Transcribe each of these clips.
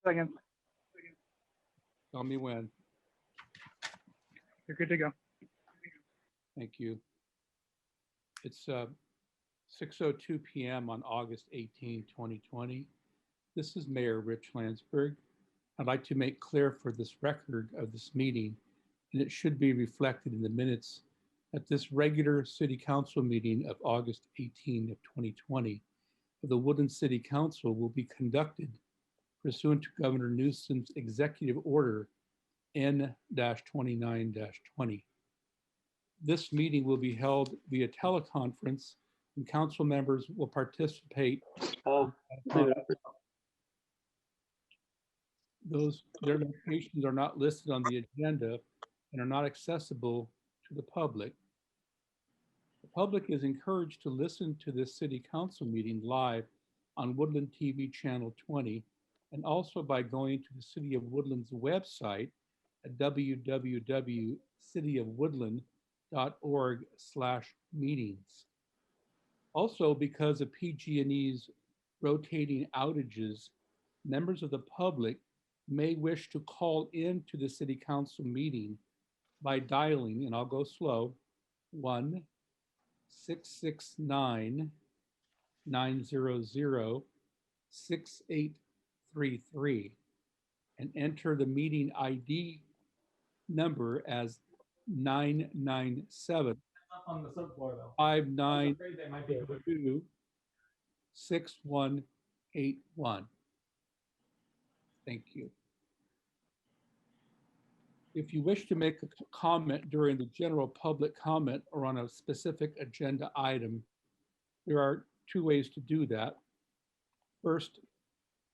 Second. Tell me when. You're good to go. Thank you. It's 6:02 p.m. on August 18, 2020. This is Mayor Rich Landsberg. I'd like to make clear for this record of this meeting, and it should be reflected in the minutes, that this regular City Council meeting of August 18 of 2020 of the Woodland City Council will be conducted pursuant to Governor Newsom's Executive Order N-29-20. This meeting will be held via teleconference, and council members will participate. Their locations are not listed on the agenda and are not accessible to the public. The public is encouraged to listen to this city council meeting live on Woodland TV channel 20, and also by going to the City of Woodland's website at www.cityofwoodland.org/meetings. Also, because of PG&E's rotating outages, members of the public may wish to call into the city council meeting by dialing, and I'll go slow, 1-669-900-6833 and enter the meeting ID number as 997 On the subfloor though. 592 6181. Thank you. If you wish to make a comment during the general public comment or on a specific agenda item, there are two ways to do that. First,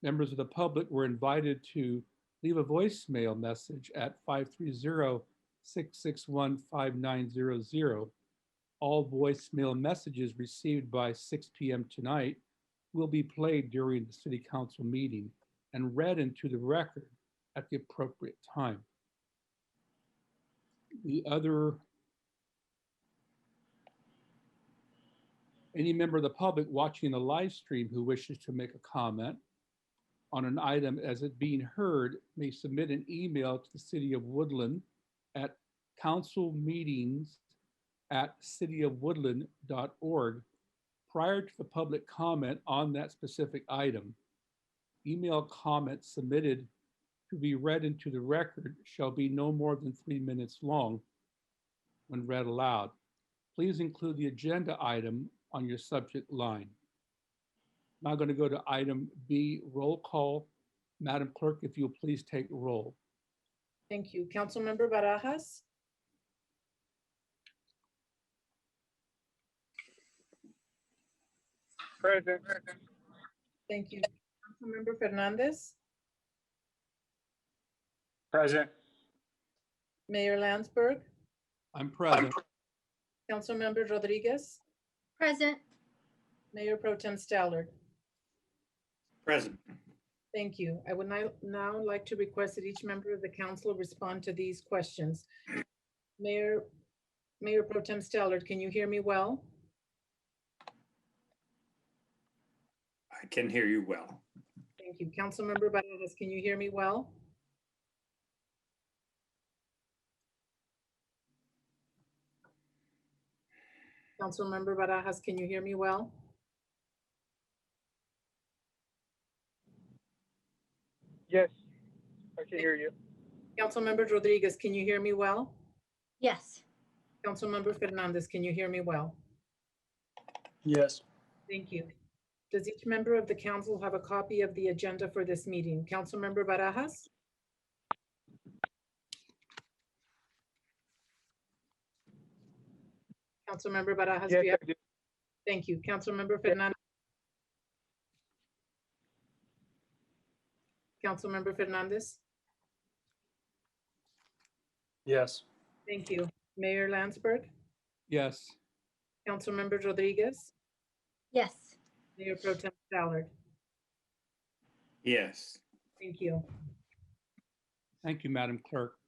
members of the public were invited to leave a voicemail message at 530-661-5900. All voicemail messages received by 6 p.m. tonight will be played during the city council meeting and read into the record at the appropriate time. Any member of the public watching the live stream who wishes to make a comment on an item as it being heard may submit an email to the City of Woodland at councilmeetings@cityofwoodland.org prior to the public comment on that specific item. Email comments submitted to be read into the record shall be no more than 3 minutes long when read aloud. Please include the agenda item on your subject line. Now going to go to item B, roll call. Madam Clerk, if you'll please take roll. Thank you. Councilmember Barajas? Present. Thank you. Councilmember Fernandez? Present. Mayor Landsberg? I'm present. Councilmember Rodriguez? Present. Mayor Pro Tem Stallard? Present. Thank you. I would now like to request that each member of the council respond to these questions. Mayor Pro Tem Stallard, can you hear me well? I can hear you well. Thank you. Councilmember Barajas, can you hear me well? Councilmember Barajas, can you hear me well? Yes, I can hear you. Councilmember Rodriguez, can you hear me well? Yes. Councilmember Fernandez, can you hear me well? Yes. Thank you. Does each member of the council have a copy of the agenda for this meeting? Councilmember Barajas? Councilmember Barajas, do you Yes, have? I do. Thank you. Councilmember Fernandez? Councilmember Fernandez? Yes. Thank you. Mayor Landsberg? Yes. Councilmember Rodriguez? Yes. Mayor Pro Tem Stallard? Yes. Thank you. Thank you, Madam Clerk.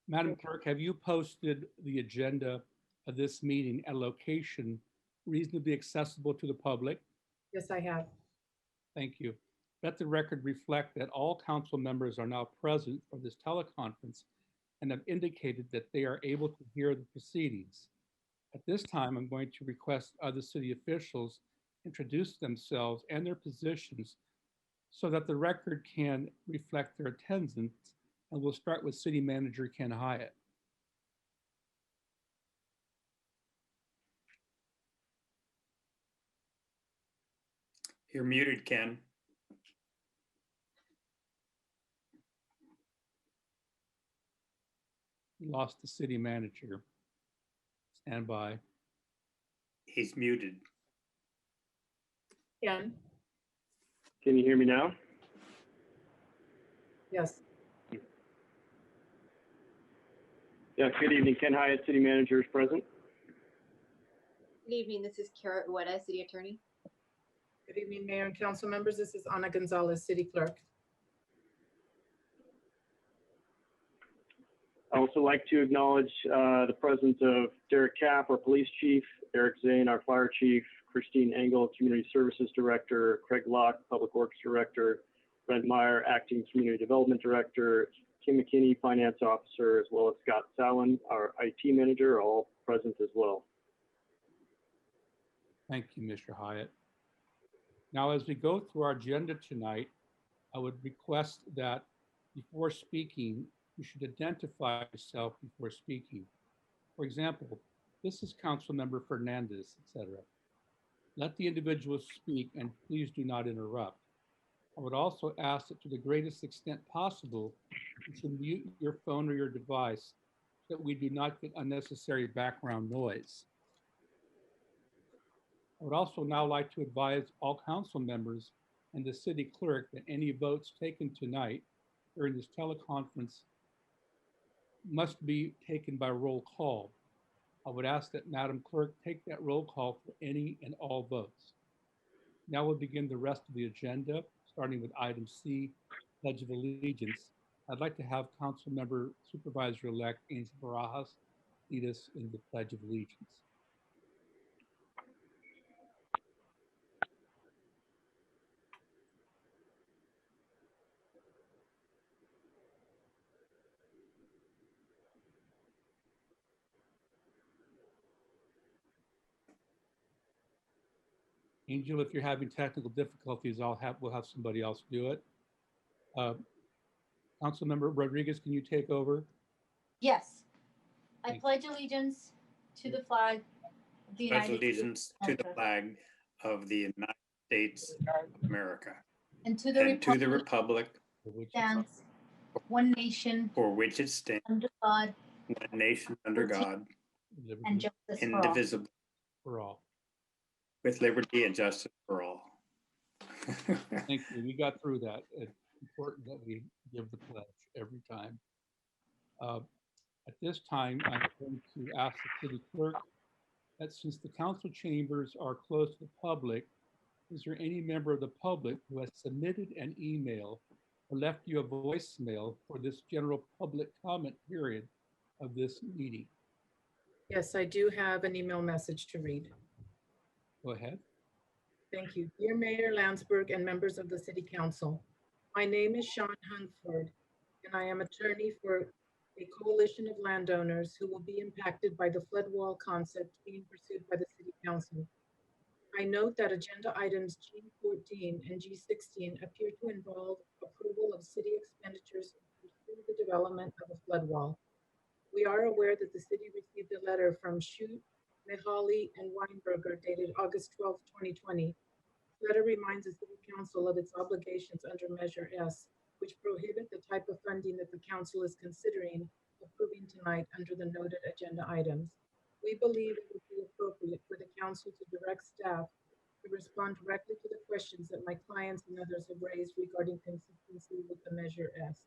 Madam Clerk, have you posted the agenda of this meeting at a location reasonably accessible to the public? Yes, I have. Thank you. Let the record reflect that all council members are now present for this teleconference and have indicated that they are able to hear the proceedings. At this time, I'm going to request other city officials introduce themselves and their positions so that the record can reflect their attendance, and we'll start with City Manager Ken Hyatt. You're muted, Ken. We lost the city manager. Stand by. He's muted. Ken? Can you hear me now? Yes. Yeah, good evening. Ken Hyatt, City Manager, is present. Good evening, this is Kara Ueda, City Attorney. Good evening, Mayor and council members. This is Ana Gonzalez, City Clerk. I also like to acknowledge the presence of Derek Kapp, our Police Chief, Eric Zane, our Fire Chief, Christine Engel, Community Services Director, Craig Locke, Public Works Director, Brent Meyer, Acting Community Development Director, Kim McKinney, Finance Officer, as well as Scott Sallin, our IT Manager, all present as well. Thank you, Mr. Hyatt. Now, as we go through our agenda tonight, I would request that before speaking, you should identify yourself before speaking. For example, this is Councilmember Fernandez, etc. Let the individual speak and please do not interrupt. I would also ask that to the greatest extent possible, you should mute your phone or your device so that we do not get unnecessary background noise. I would also now like to advise all council members and the city clerk that any votes taken tonight during this teleconference must be taken by roll call. I would ask that Madam Clerk take that roll call for any and all votes. Now we'll begin the rest of the agenda, starting with item C, Pledge of Allegiance. I'd like to have Council Member Supervisor-elect Angel Barajas lead us in the Pledge of Allegiance. Angel, if you're having technical difficulties, we'll have somebody else do it. Councilmember Rodriguez, can you take over? Yes. I Thank you. pledge allegiance to the flag of the Pledge United allegiance to the States flag of the United States of America and to the and to the republic republic For which stands one nation for which it stands, under God one nation under God, and justice for all. indivisible, for all. with liberty and justice for all. Thank you. We got through that. It's important that we give the pledge every time. At this time, I'm going to ask the city clerk that since the council chambers are closed to the public, is there any member of the public who has submitted an email or left you a voicemail for this general public comment period of this meeting? Yes, I do have an email message to read. Go ahead. Thank you. Dear Mayor Landsberg and members of the City Council, my name is Sean Hunsford, and I am attorney for a coalition of landowners who will be impacted by the flood wall concept being pursued by the City Council. I note that agenda items G14 and G16 appear to involve approval of city expenditures to pursue the development of a flood wall. We are aware that the city received a letter from Shute, Mihaly, and Weinberger dated August 12, 2020. The letter reminds the City Council of its obligations under Measure S, which prohibit the type of funding that the council is considering approving tonight under the noted agenda items. We believe it would be appropriate for the council to direct staff to respond directly to the questions that my clients and others have raised regarding consistency with the Measure S.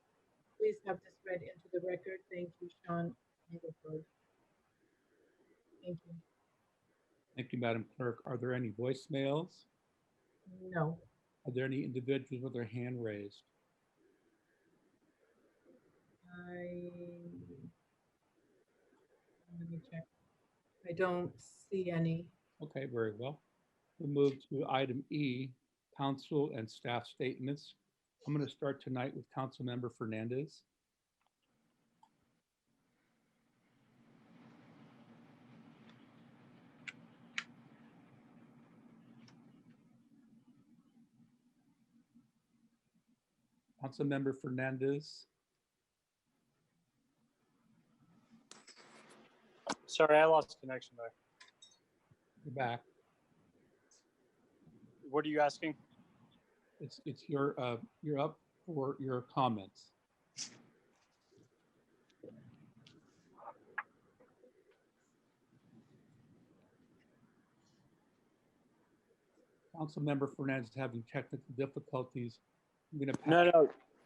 Please have this read into the record. Thank you, Sean Hungerford. Thank you. Thank you, Madam Clerk. Are there any voicemails? No. Are there any individuals with their hand raised? Let me check. I don't see any. Okay, very well. We'll move to item E, council and staff statements. I'm going to start tonight with Councilmember Fernandez. Councilmember Fernandez. Sorry, I lost connection there. You're back. What are you asking? It's you're up for your comments. Councilmember Fernandez is having technical difficulties. I'm going to pass.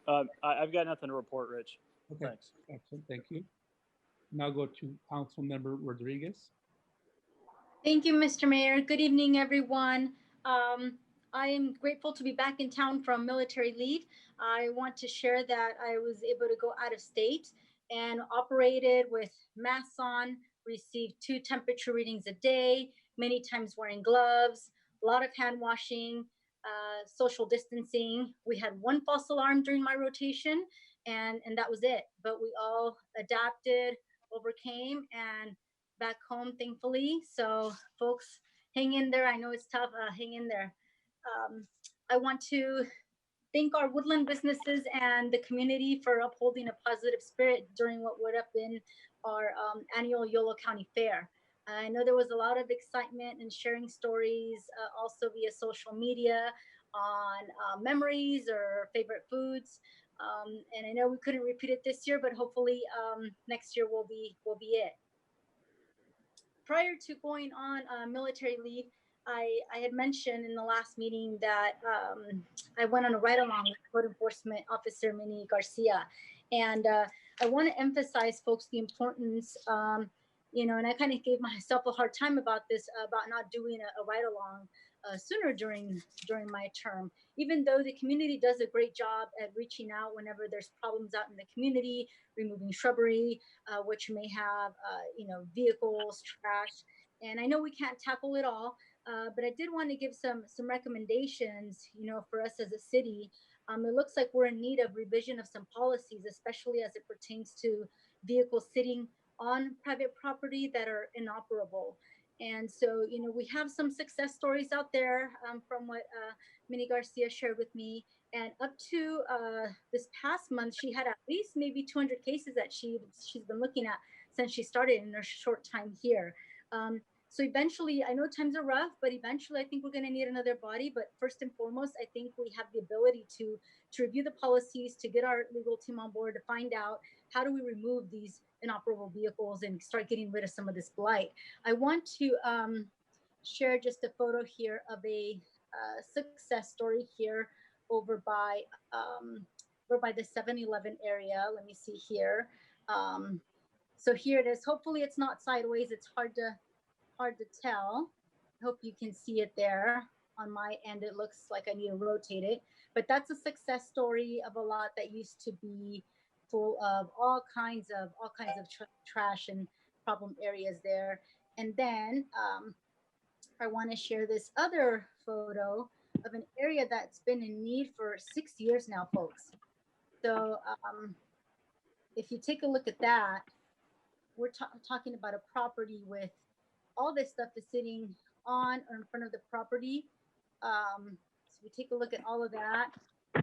No. I've got nothing to report, Rich. Okay, Thanks. excellent. Thank you. Now go to Councilmember Rodriguez. Thank you, Mr. Mayor. Good evening, everyone. I am grateful to be back in town from military leave. I want to share that I was able to go out of state and operated with masks on, received 2 temperature readings a day, many times wearing gloves, a lot of hand washing, social distancing. We had 1 false alarm during my rotation, and that was it. But we all adapted, overcame, and back home, thankfully. So folks, hang in there. I know it's tough. Hang in there. I want to thank our Woodland businesses and the community for upholding a positive spirit during what would have been our annual Yolo County Fair. I know there was a lot of excitement and sharing stories also via social media on memories or favorite foods. And I know we couldn't repeat it this year, but hopefully next year will be it. Prior to going on military leave, I had mentioned in the last meeting that I went on a ride-along with Code Enforcement Officer Minnie Garcia. And I want to emphasize, folks, the importance, and I kind of gave myself a hard time about this, about not doing a ride-along sooner during my term, even though the community does a great job at reaching out whenever there's problems out in the community, removing shrubbery, which may have, vehicles, trash. And I know we can't tackle it all, but I did want to give some recommendations, for us as a city. It looks like we're in need of revision of some policies, especially as it pertains to vehicles sitting on private property that are inoperable. And so, we have some success stories out there from what Minnie Garcia shared with me. And up to this past month, she had at least maybe 200 cases that she's been looking at since she started in her short time here. So eventually, I know times are rough, but eventually I think we're going to need another body. But first and foremost, I think we have the ability to review the policies, to get our legal team on board, to find out how do we remove these inoperable vehicles and start getting rid of some of this blight. I want to share just a photo here of a success story here over by the 7-Eleven area. Let me see here. So here it is. Hopefully it's not sideways. It's hard to tell. I hope you can see it there. On my end, it looks like I need to rotate it, but that's a success story of a lot that used to be full of all kinds of trash and problem areas there. And then I want to share this other photo of an area that's been in need for 6 years now, folks. So if you take a look at that, we're talking about a property with all this stuff is sitting on or in front of the property. So we take a look at all of that.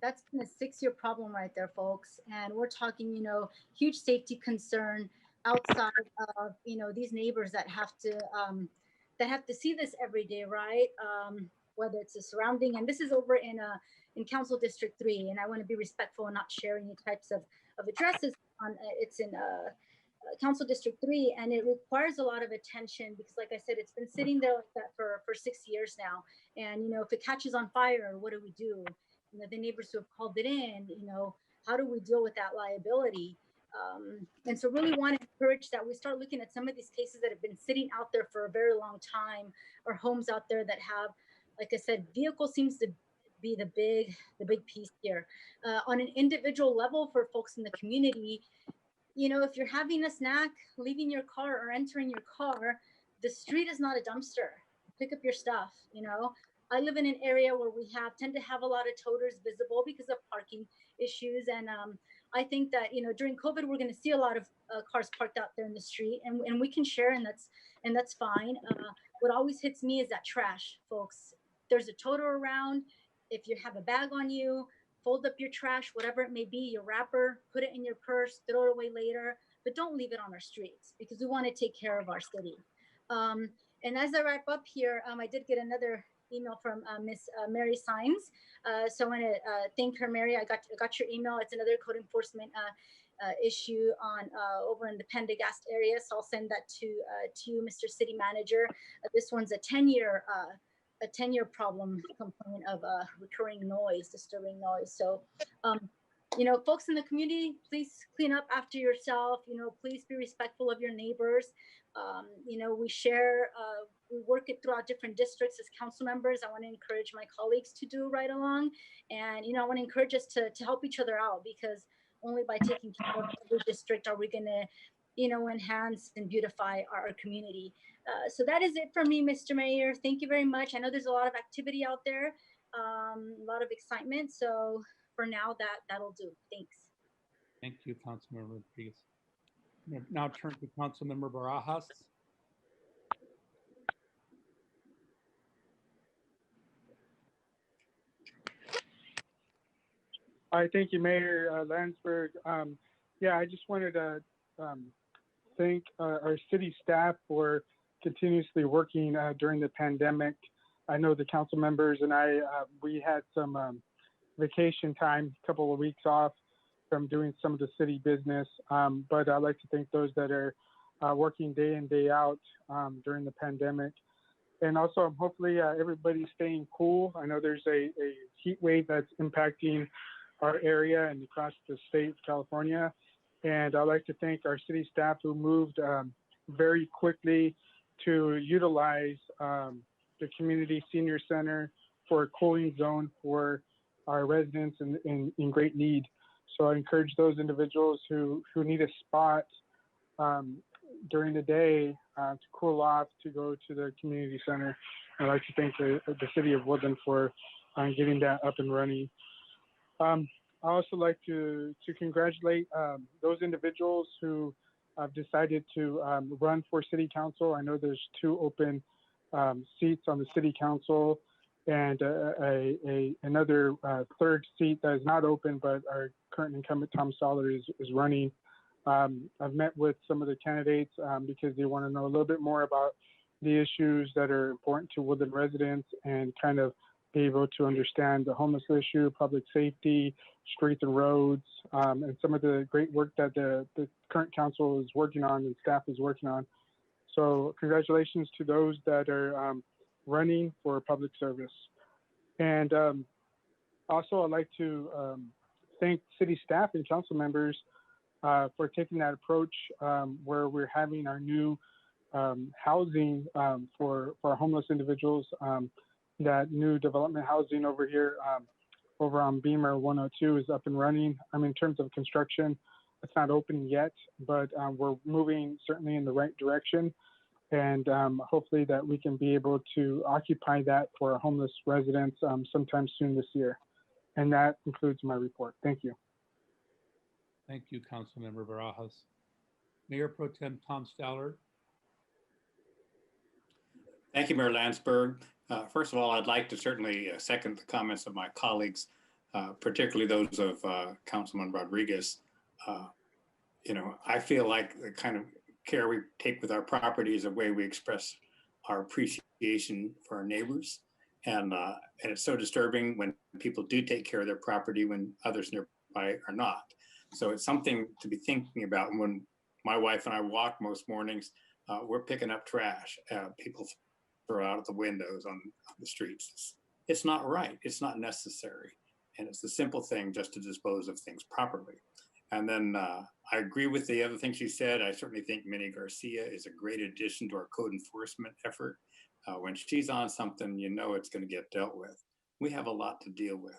That's been a 6-year problem right there, folks. And we're talking, huge safety concern outside of, these neighbors that have to see this every day, right? Whether it's a surrounding, and this is over in Council District 3, and I want to be respectful and not share any types of addresses on. It's in Council District 3, and it requires a lot of attention because, like I said, it's been sitting there like that for 6 years now. And if it catches on fire, what do we do? The neighbors who have called it in, how do we deal with that liability? And so really want to encourage that we start looking at some of these cases that have been sitting out there for a very long time, or homes out there that have, like I said, vehicle seems to be the big piece here. On an individual level for folks in the community, if you're having a snack, leaving your car or entering your car, the street is not a dumpster. Pick up your stuff, I live in an area where we tend to have a lot of toters visible because of parking issues. And I think that, during COVID, we're going to see a lot of cars parked out there in the street, and we can share, and that's fine. What always hits me is that trash, folks. There's a toter around. If you have a bag on you, fold up your trash, whatever it may be, your wrapper, put it in your purse, throw it away later, but don't leave it on our streets because we want to take care of our city. And as I wrap up here, I did get another email from Miss Mary Symes. So I want to thank her, Mary. I got your email. It's another code enforcement issue on over in the Pendergast area. So I'll send that to you, Mr. City Manager. This one's a 10-year problem complaint of recurring noise, disturbing noise. So, folks in the community, please clean up after yourself. Please be respectful of your neighbors. We share, we work it throughout different districts as council members. I want to encourage my colleagues to do right along. And, I want to encourage us to help each other out, because only by taking care of every district are we going to, enhance and beautify our community. So that is it for me, Mr. Mayor. Thank you very much. I know there's a lot of activity out there, a lot of excitement. So for now, that'll do. Thanks. Thank you, Councilmember Rodriguez. Now turn to Councilmember Barajas. Hi, thank you, Mayor Landsberg. I just wanted to thank our city staff for continuously working during the pandemic. I know the council members and I, we had some vacation time, a couple of weeks off from doing some of the city business. But I'd like to thank those that are working day in, day out during the pandemic. And also, hopefully, everybody's staying cool. I know there's a heat wave that's impacting our area and across the state of California. And I'd like to thank our city staff who moved very quickly to utilize the community senior center for a cooling zone for our residents in great need. So I encourage those individuals who need a spot during the day to cool off to go to the community center. I'd like to thank the city of Woodland for getting that up and running. I also like to congratulate those individuals who have decided to run for city council. I know there's 2 open seats on the city council, and another 3rd seat that is not open, but our current incumbent Tom Soller is running. I've met with some of the candidates because they want to know a little bit more about the issues that are important to Woodland residents and kind of be able to understand the homeless issue, public safety, streets and roads, and some of the great work that the current council is working on and staff is working on. So congratulations to those that are running for public service. And also I'd like to thank city staff and council members for taking that approach where we're having our new housing for homeless individuals. That new development housing over here, over on Beamer 102 is up and running. In terms of construction, it's not open yet, but we're moving certainly in the right direction. And hopefully that we can be able to occupy that for our homeless residents sometime soon this year. And that concludes my report. Thank you. Thank you, Councilmember Barajas. Mayor Pro Tem Tom Stallard. Thank you, Mayor Landsberg. First of all, I'd like to certainly second the comments of my colleagues, particularly those of Councilman Rodriguez. I feel like the kind of care we take with our property is a way we express our appreciation for our neighbors. And it's so disturbing when people do take care of their property when others nearby are not. So it's something to be thinking about. When my wife and I walk most mornings, we're picking up trash. People throw out of the windows on the streets. It's not right. It's not necessary. And it's the simple thing just to dispose of things properly. And then I agree with the other things she said. I certainly think Minnie Garcia is a great addition to our code enforcement effort. When she's on something, it's going to get dealt with. We have a lot to deal with.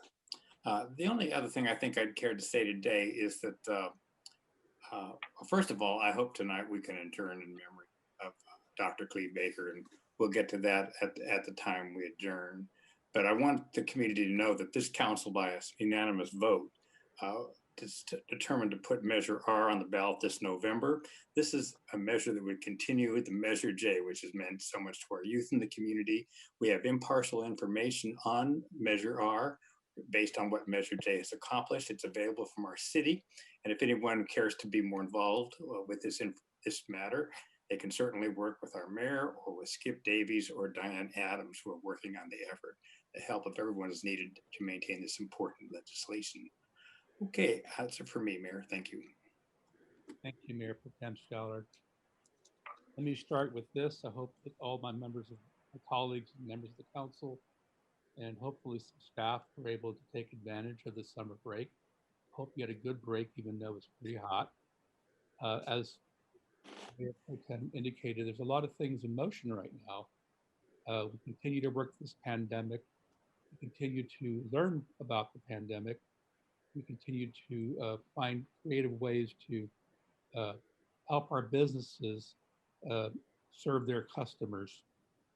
The only other thing I think I'd care to say today is that, first of all, I hope tonight we can adjourn in memory of Dr. Cleve Baker, and we'll get to that at the time we adjourn. But I want the community to know that this council, by a unanimous vote, is determined to put Measure R on the ballot this November. This is a measure that would continue with the Measure J, which has meant so much to our youth in the community. We have impartial information on Measure R based on what Measure J has accomplished. It's available from our city. And if anyone cares to be more involved with this matter, they can certainly work with our mayor or with Skip Davies or Diane Adams, who are working on the effort. The help of everyone is needed to maintain this important legislation. Okay, that's it for me, Mayor. Thank you. Thank you, Mayor Pro Tem Stallard. Let me start with this. I hope that all my colleagues and members of the council, and hopefully some staff were able to take advantage of the summer break. Hope you had a good break, even though it's pretty hot. As Mayor Pro Tem indicated, there's a lot of things in motion right now. We continue to work this pandemic. We continue to learn about the pandemic. We continue to find creative ways to help our businesses serve their customers.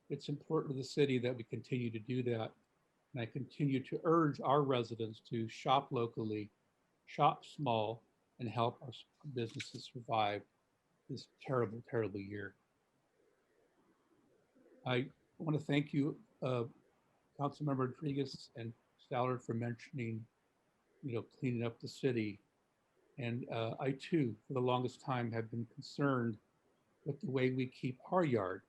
It's important to the city that we continue to do that. And I continue to urge our residents to shop locally, shop small, and help our businesses survive this terrible, terrible year. I want to thank you, Councilmember Rodriguez and Stallard, for mentioning, cleaning up the city. And I too, for the longest time, have been concerned with the way we keep our yard.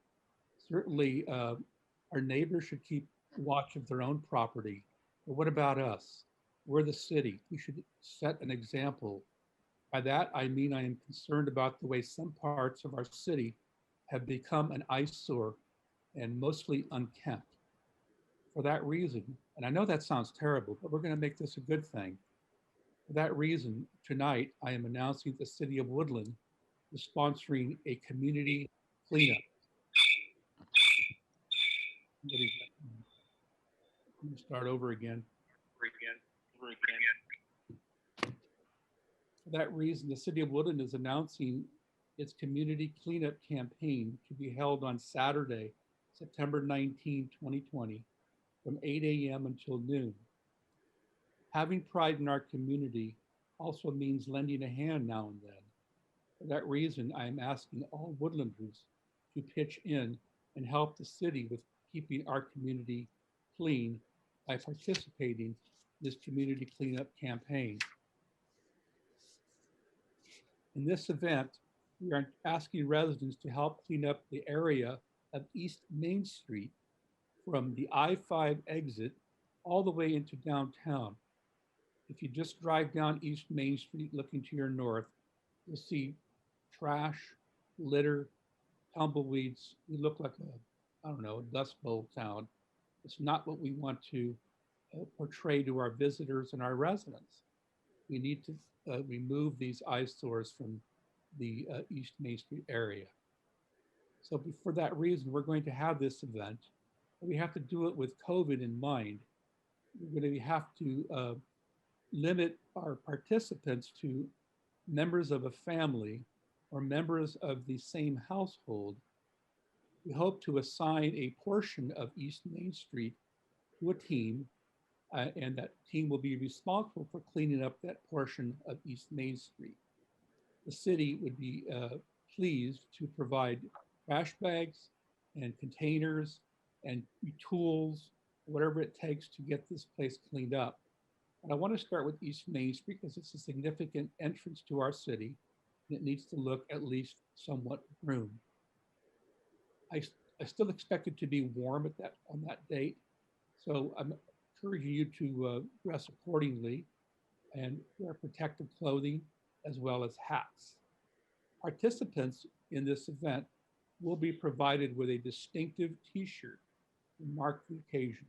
Certainly, our neighbors should keep watch of their own property. But what about us? We're the city. We should set an example. By that, I mean I am concerned about the way some parts of our city have become an eyesore and mostly unkempt. For that reason, and I know that sounds terrible, but we're going to make this a good thing. For that reason, tonight, I am announcing the City of Woodland is sponsoring a community cleanup. Let me start over again. For that reason, the City of Woodland is announcing its community cleanup campaign to be held on Saturday, September 19, 2020, from 8 a.m. until noon. Having pride in our community also means lending a hand now and then. For that reason, I am asking all Woodlanders to pitch in and help the city with keeping our community clean by participating in this community cleanup campaign. In this event, we are asking residents to help clean up the area of East Main Street from the I-5 exit all the way into downtown. If you just drive down East Main Street looking to your north, you'll see trash, litter, tumbleweeds. We look like a dust bowl town. It's not what we want to portray to our visitors and our residents. We need to remove these eyesores from the East Main Street area. So for that reason, we're going to have this event. We have to do it with COVID in mind. We're going to have to limit our participants to members of a family or members of the same household. We hope to assign a portion of East Main Street to a team, and that team will be responsible for cleaning up that portion of East Main Street. The city would be pleased to provide trash bags and containers and tools, whatever it takes to get this place cleaned up. And I want to start with East Main Street because it's a significant entrance to our city, and it needs to look at least somewhat groomed. I still expect it to be warm on that date, so I'm encouraging you to dress accordingly and wear protective clothing as well as hats. Participants in this event will be provided with a distinctive T-shirt to mark the occasion.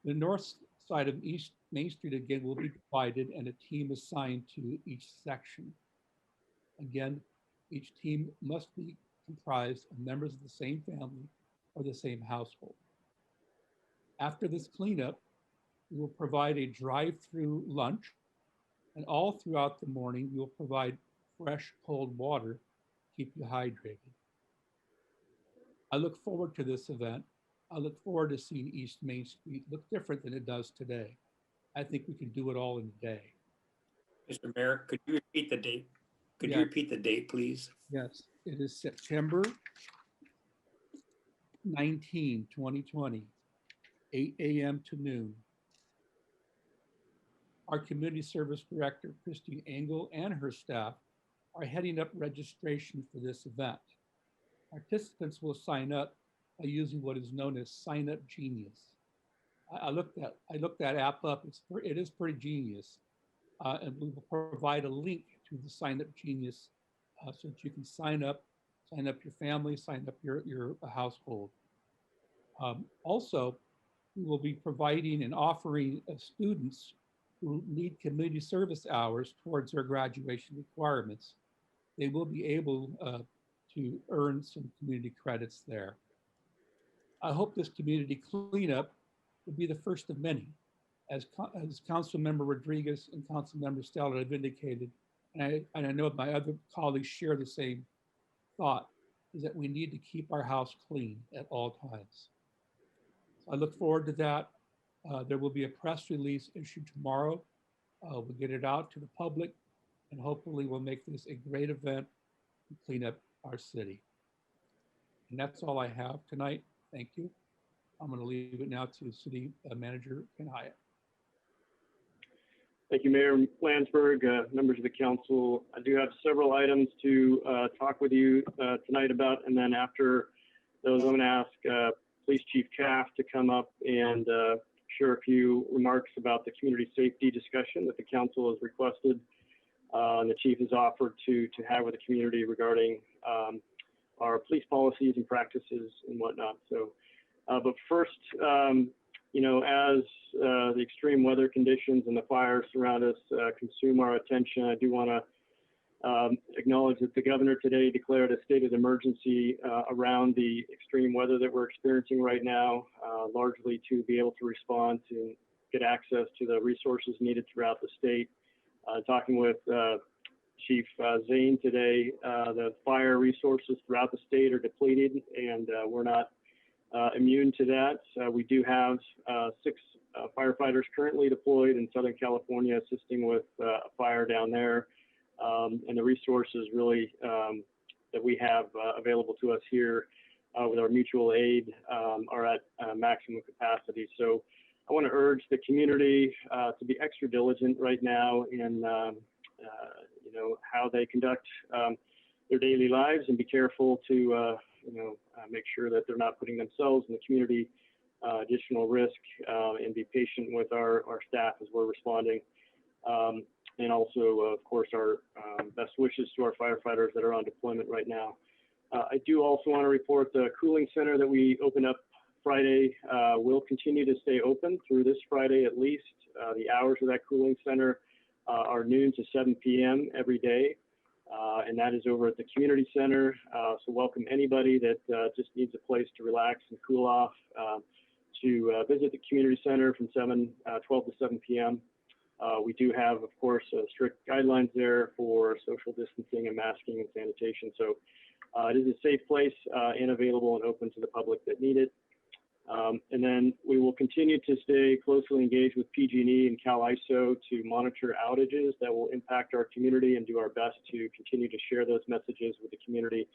The north side of East Main Street again will be divided and a team assigned to each section. Again, each team must be comprised of members of the same family or the same household. After this cleanup, we will provide a drive-through lunch, and all throughout the morning, we will provide fresh, cold water to keep you hydrated. I look forward to this event, I look forward to seeing East Main Street look different than it does today. I think we can do it all in a day. Mr. Mayor, could you repeat the date? Could you Yeah. repeat the date, please? Yes, it is September 19, 2020, 8 a.m. to noon. Our community service director, Christine Engel, and her staff are heading up registration for this event. Participants will sign up by using what is known as Sign Up Genius. I looked that app up. It is pretty genius, and we will provide a link to the Sign Up Genius so that you can sign up your family, sign up your household. Also, we will be providing and offering students who need community service hours towards their graduation requirements. They will be able to earn some community credits there. I hope this community cleanup will be the first of many. As Councilmember Rodriguez and Councilmember Stella have indicated, and I know my other colleagues share the same thought, is that we need to keep our house clean at all times. So I look forward to that. There will be a press release issued tomorrow. We'll get it out to the public, and hopefully we'll make this a great event and clean up our city. And that's all I have tonight. Thank you. I'm going to leave it now to City Manager Ken Hyatt. Thank you, Mayor Landsberg, members of the council. I do have several items to talk with you tonight about, and then after those, I'm going to ask Police Chief Caff to come up and share a few remarks about the community safety discussion that the council has requested and the chief has offered to have with the community regarding our police policies and practices and whatnot. So, but first, you know, as the extreme weather conditions and the fires around us consume our attention, I do want to acknowledge that the governor today declared a state of emergency around the extreme weather that we're experiencing right now, largely to be able to respond to get access to the resources needed throughout the state. Talking with Chief Zane today, the fire resources throughout the state are depleted, and we're not immune to that. We do have 6 firefighters currently deployed in Southern California assisting with a fire down there. And the resources really that we have available to us here with our mutual aid are at maximum capacity. So I want to urge the community to be extra diligent right now in you know, how they conduct their daily lives, and be careful to you know, make sure that they're not putting themselves and the community additional risk, and be patient with our staff as we're responding. And also, of course, our best wishes to our firefighters that are on deployment right now. I do also want to report the cooling center that we opened up Friday will continue to stay open through this Friday at least. The hours of that cooling center are noon to 7 p.m. every day, and that is over at the community center. So welcome anybody that just needs a place to relax and cool off to visit the community center from 12 to 7 p.m. We do have, of course, strict guidelines there for social distancing and masking and sanitation. So it is a safe place and available and open to the public that need it. And then we will continue to stay closely engaged with PG&E and CalISO to monitor outages that will impact our community, and do our best to continue to share those messages with the community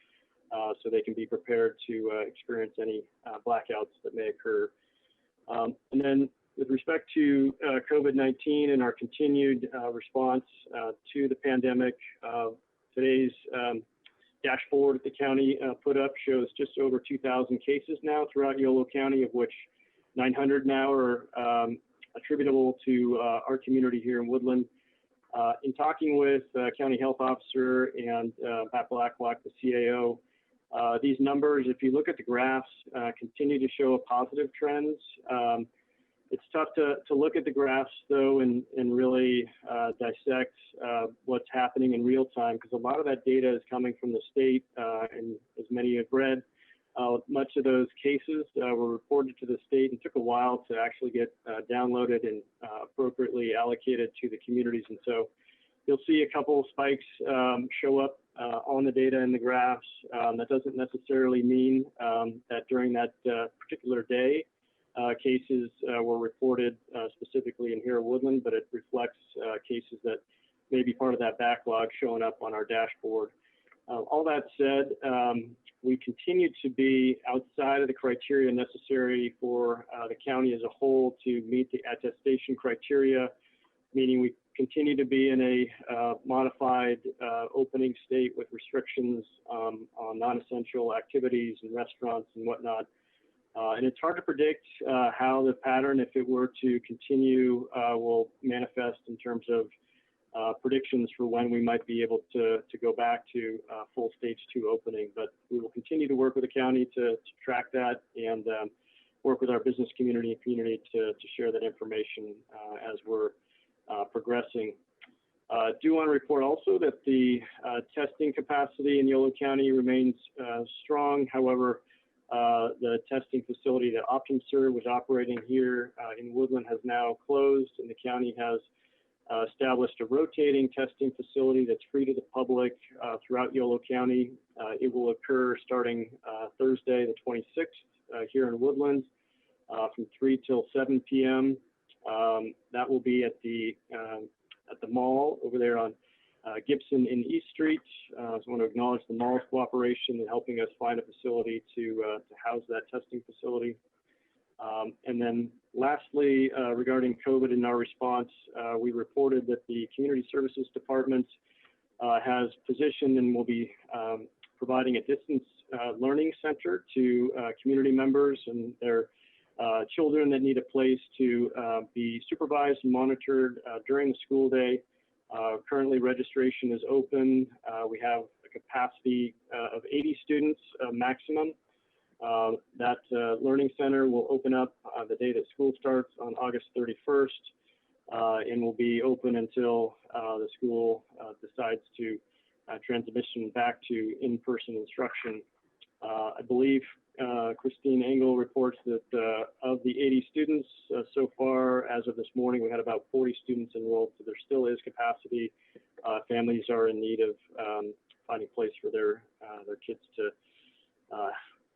so they can be prepared to experience any blackouts that may occur. And then with respect to COVID-19 and our continued response to the pandemic, today's dashboard that the county put up shows just over 2,000 cases now throughout Yolo County, of which 900 now are attributable to our community here in Woodland. In talking with County Health Officer and Pat Blacklock, the CAO, these numbers, if you look at the graphs, continue to show positive trends. It's tough to look at the graphs, though, and really dissect what's happening in real time, because a lot of that data is coming from the state, and as many have read, much of those cases were reported to the state and took a while to actually get downloaded and appropriately allocated to the communities. And so you'll see a couple of spikes show up on the data in the graphs. That doesn't necessarily mean that during that particular day, cases were reported specifically in here at Woodland, but it reflects cases that may be part of that backlog showing up on our dashboard. All that said, we continue to be outside of the criteria necessary for the county as a whole to meet the attestation criteria, meaning we continue to be in a modified opening state with restrictions on non-essential activities and restaurants and whatnot. And it's hard to predict how the pattern, if it were to continue, will manifest in terms of predictions for when we might be able to go back to full stage 2 opening. But we will continue to work with the county to track that and work with our business community to share that information as we're progressing. Do want to report also that the testing capacity in Yolo County remains strong. However, the testing facility that OptumServe was operating here in Woodland has now closed, and the county has established a rotating testing facility that's free to the public throughout Yolo County. It will occur starting Thursday, the 26th, here in Woodland from 3 till 7 p.m. That will be at the mall over there on Gibson in East Street. So I want to acknowledge the mall's cooperation in helping us find a facility to house that testing facility. And then lastly, regarding COVID and our response, we reported that the Community Services Department has positioned and will be providing a distance learning center to community members and their children that need a place to be supervised and monitored during the school day. Currently, registration is open. We have a capacity of 80 students maximum. That learning center will open up the day that school starts on August 31st and will be open until the school decides to transition back to in-person instruction. I believe Christine Engel reports that of the 80 students so far, as of this morning, we had about 40 students enrolled, so there still is capacity. Families are in need of finding a place for their kids to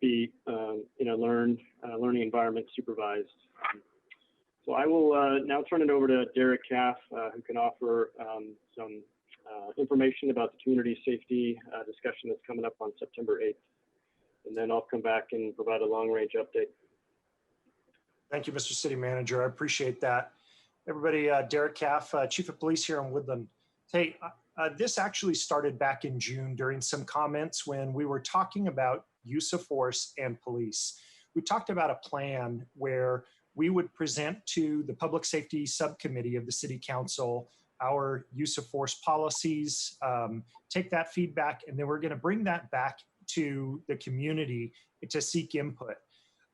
be in a learning environment supervised. So I will now turn it over to Derek Caff, who can offer some information about the community safety discussion that's coming up on September 8th. And then I'll come back and provide a long-range update. Thank you, Mr. City Manager. I appreciate that. Everybody, Derek Caff, Chief of Police here in Woodland. Hey, this actually started back in June during some comments when we were talking about use of force and police. We talked about a plan where we would present to the Public Safety Subcommittee of the City Council our use of force policies, take that feedback, and then we're going to bring that back to the community to seek input.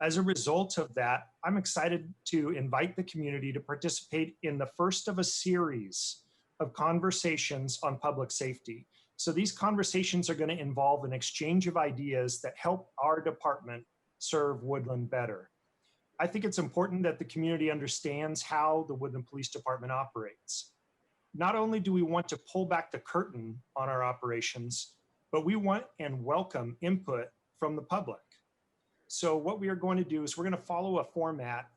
As a result of that, I'm excited to invite the community to participate in the first of a series of conversations on public safety. So these conversations are going to involve an exchange of ideas that help our department serve Woodland better. I think it's important that the community understands how the Woodland Police Department operates. Not only do we want to pull back the curtain on our operations, but we want and welcome input from the public. So what we are going to do is we're going to follow a format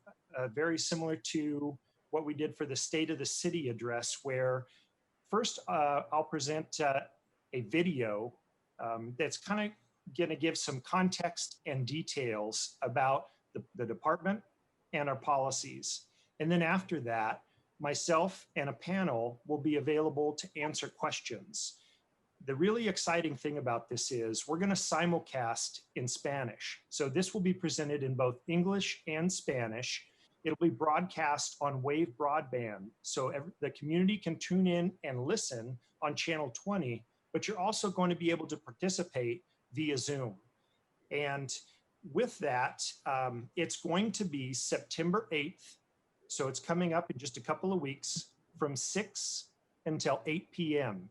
very similar to what we did for the State of the City address, where first I'll present a video that's kind of going to give some context and details about the department and our policies. And then after that, myself and a panel will be available to answer questions. The really exciting thing about this is we're going to simulcast in Spanish. So this will be presented in both English and Spanish. It'll be broadcast on Wave Broadband. So the community can tune in and listen on channel 20, but you're also going to be able to participate via Zoom. And with that, it's going to be September 8th. So it's coming up in just a couple of weeks from 6 until 8 p.m.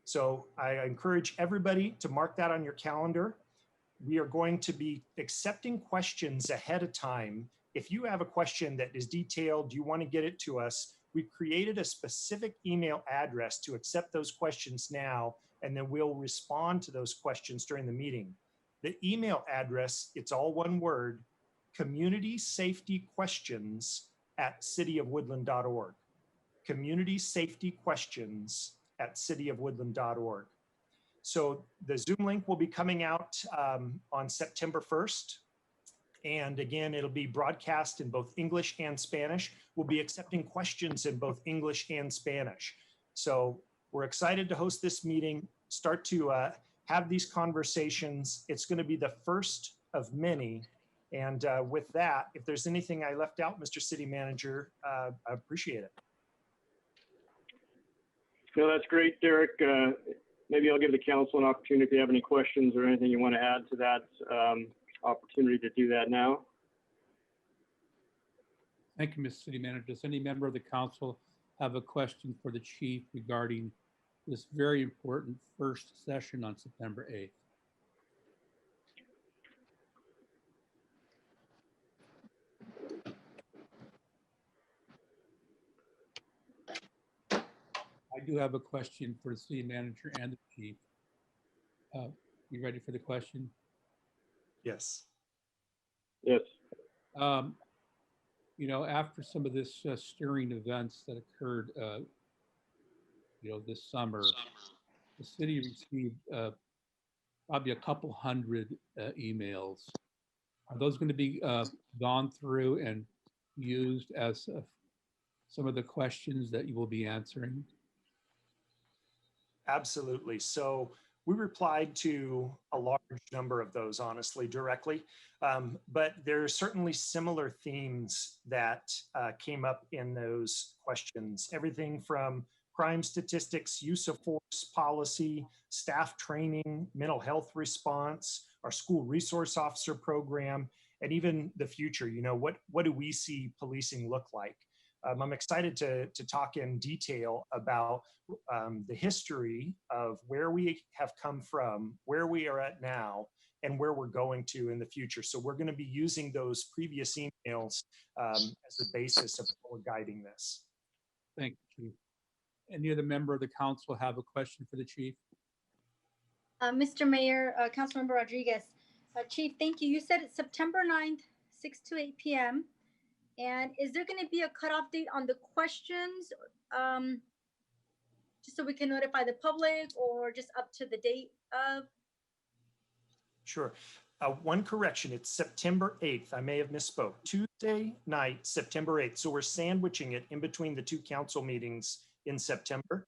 So I encourage everybody to mark that on your calendar. We are going to be accepting questions ahead of time. If you have a question that is detailed, you want to get it to us, We've created a specific email address to accept those questions now, and then we'll respond to those questions during the meeting. The email address, it's all one word, communitysafetyquestions@cityofwoodland.org. communitysafetyquestions@cityofwoodland.org. So the Zoom link will be coming out on September 1st. And again, it'll be broadcast in both English and Spanish. We'll be accepting questions in both English and Spanish. So we're excited to host this meeting, start to have these conversations. It's going to be the first of many. And with that, if there's anything I left out, Mr. City Manager, I appreciate it. No, that's great, Derek. Maybe I'll give the council an opportunity if you have any questions or anything you want to add to that opportunity to do that now. Thank you, Mr. City Manager. Does any member of the council have a question for the chief regarding this very important first session on September 8th? I do have a question for the city manager and the chief. You ready for the question? Yes. Yes. You know, after some of this stirring events that occurred, you know, this summer, the city received probably a couple hundred emails. Are those going to be gone through and used as some of the questions that you will be answering? Absolutely. So we replied to a large number of those, honestly, directly. But there are certainly similar themes that came up in those questions. Everything from crime statistics, use of force policy, staff training, mental health response, our school resource officer program, and even the future. You know, what do we see policing look like? I'm excited to talk in detail about the history of where we have come from, where we are at now, and where we're going to in the future. So we're going to be using those previous emails as the basis of how we're guiding this. Thank you, Chief. Any other member of the council have a question for the chief? Mr. Mayor, Councilmember Rodriguez. Chief, thank you. You said it's September 9th, 6 to 8 p.m. And is there going to be a cutoff date on the questions, just so we can notify the public, or just up to the date of? Sure. One correction, it's September 8th. I may have misspoke. Tuesday night, September 8th. So we're sandwiching it in between the two council meetings in September.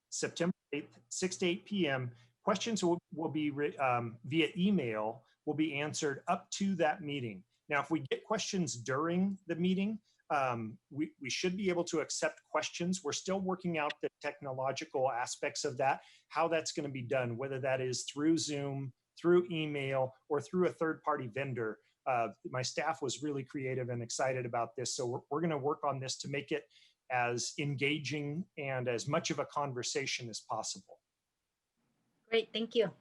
September 8th, 6 to 8 p.m. Questions will be via email, will be answered up to that meeting. Now, if we get questions during the meeting, we should be able to accept questions. We're still working out the technological aspects of that, how that's going to be done, whether that is through Zoom, through email, or through a third-party vendor. My staff was really creative and excited about this. So we're going to work on this to make it as engaging and as much of a conversation as possible. Great, thank you.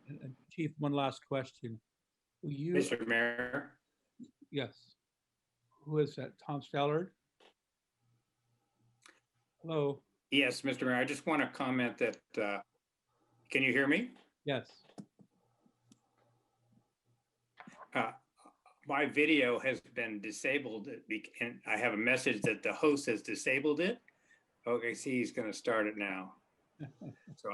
And Chief, one last question. Will you, Mr. Mayor? yes. Who is that? Tom Stallard? Hello. Yes, Mr. Mayor, I just want to comment that, can you hear me? Yes. My video has been disabled, and I have a message that the host has disabled it. Okay, see, he's going to start it now. So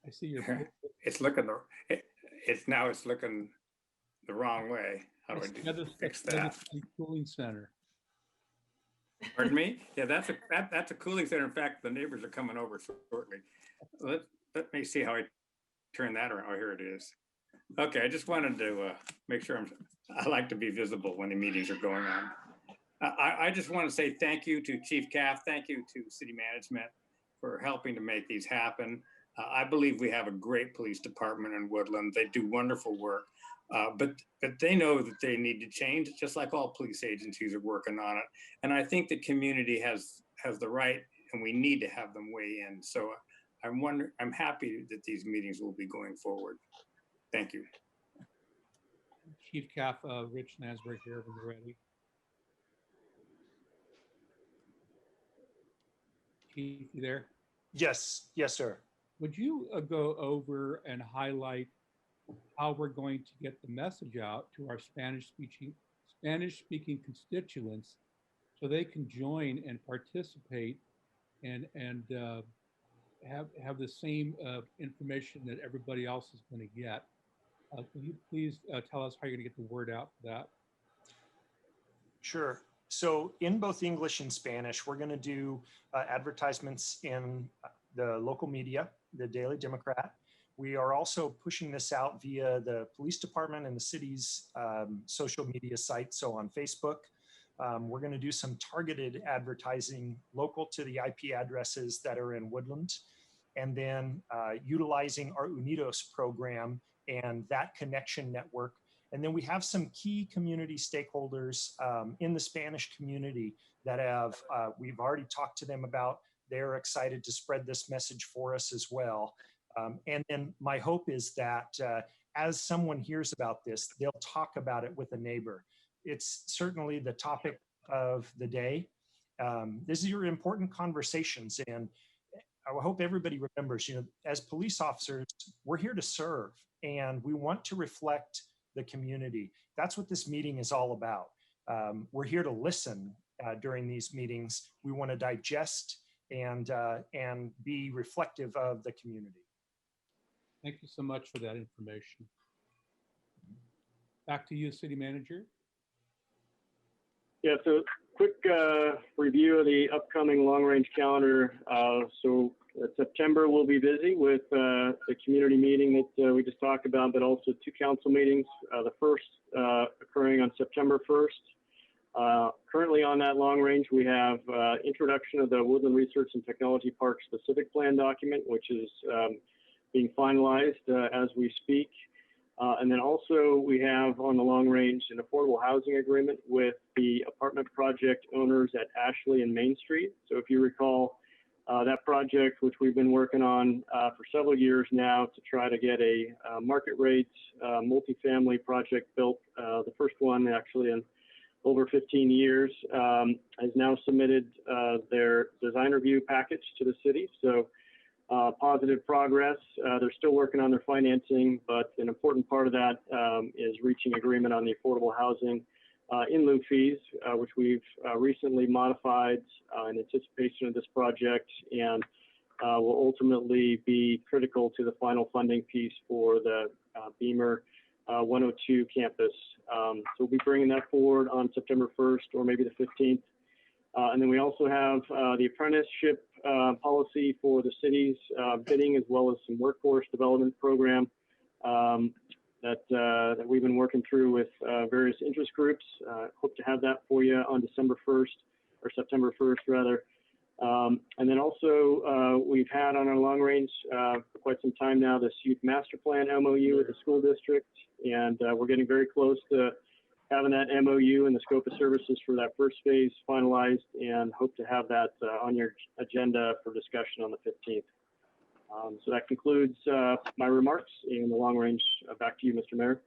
I see your. it's looking it's looking the wrong way. How do I fix that? Cooling center. Pardon me? Yeah, that's a cooling center. In fact, the neighbors are coming over shortly. Let me see how I turn that around. Oh, here it is. Okay, I just wanted to make sure I like to be visible when the meetings are going on. I just want to say thank you to Chief Caff. Thank you to city management for helping to make these happen. I believe we have a great police department in Woodland. They do wonderful work, but they know that they need to change, just like all police agencies are working on it. And I think the community has the right, and we need to have them weigh in. So I'm happy that these meetings will be going forward. Thank you. Chief Caff, Rich Lansberg here when you're ready. Chief, you there? Yes, yes, sir. Would you go over and highlight how we're going to get the message out to our Spanish-speaking constituents so they can join and participate and have the same information that everybody else is going to get? Can you please tell us how you're going to get the word out for that? Sure. So in both English and Spanish, we're going to do advertisements in the local media, the Daily Democrat. We are also pushing this out via the police department and the city's social media sites. So on Facebook, we're going to do some targeted advertising local to the IP addresses that are in Woodland, and then utilizing our Unidos program and that connection network. And then we have some key community stakeholders in the Spanish community that we've already talked to them about. They're excited to spread this message for us as well. And then my hope is that as someone hears about this, they'll talk about it with a neighbor. It's certainly the topic of the day. These are your important conversations, and I hope everybody remembers, as police officers, we're here to serve, and we want to reflect the community. That's what this meeting is all about. We're here to listen during these meetings. We want to digest and be reflective of the community. Thank you so much for that information. Back to you, City Manager. Yeah, so quick review of the upcoming long-range calendar. So September we'll be busy with the community meeting that we just talked about, but also 2 council meetings. The first occurring on September 1st. Currently on that long range, we have introduction of the Woodland Research and Technology Park specific plan document, which is being finalized as we speak. And then also we have on the long range an affordable housing agreement with the apartment project owners at Ashley and Main Street. So if you recall that project, which we've been working on for several years now to try to get a market rate multifamily project built, the first one actually in over 15 years, has now submitted their design review package to the city. So positive progress. They're still working on their financing, but an important part of that is reaching agreement on the affordable housing in lieu fees, which we've recently modified in anticipation of this project, and will ultimately be critical to the final funding piece for the Beamer 102 campus. So we'll be bringing that forward on September 1st or maybe the 15th. And then we also have the apprenticeship policy for the city's bidding, as well as some workforce development program that we've been working through with various interest groups. Hope to have that for you on December 1st, or September 1st rather. And then also we've had on our long range for quite some time now this youth master plan MOU with the school district, and we're getting very close to having that MOU and the scope of services for that first phase finalized, and hope to have that on your agenda for discussion on the 15th. So that concludes my remarks in the long range. Back to you, Mr. Mayor.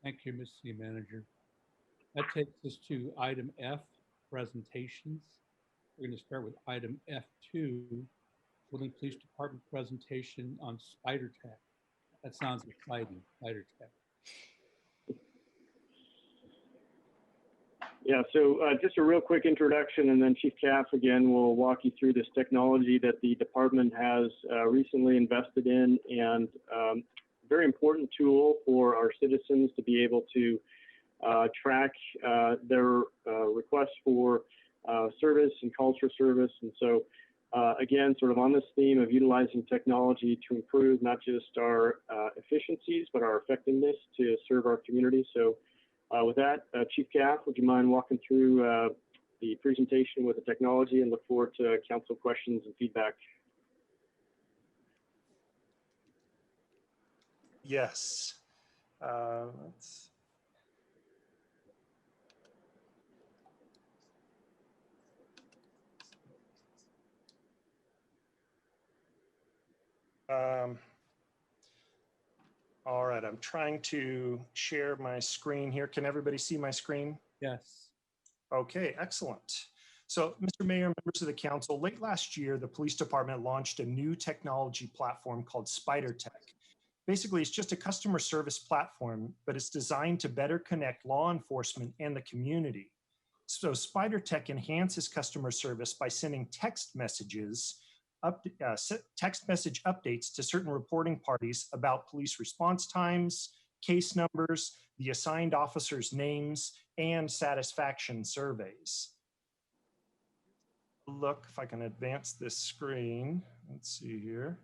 Thank you, Ms. City Manager. That takes us to item F, presentations. We're going to start with item F2, Woodland Police Department presentation on spider tech. That sounds exciting, spider tech. Yeah, so just a real quick introduction, and then Chief Caff again will walk you through this technology that the department has recently invested in, and very important tool for our citizens to be able to track their requests for service and calls for service. And so again, sort of on this theme of utilizing technology to improve not just our efficiencies, but our effectiveness to serve our community. So with that, Chief Caff, would you mind walking through the presentation with the technology, and look forward to council questions and feedback. Yes. Let's. All right, I'm trying to share my screen here. Can everybody see my screen? Yes. Okay, excellent. So, Mr. Mayor, members of the council, late last year, the police department launched a new technology platform called SpiderTech. Basically, it's just a customer service platform, but it's designed to better connect law enforcement and the community. So SpiderTech enhances customer service by sending text message updates to certain reporting parties about police response times, case numbers, the assigned officers' names, and satisfaction surveys. Look, if I can advance this screen. Let's see here.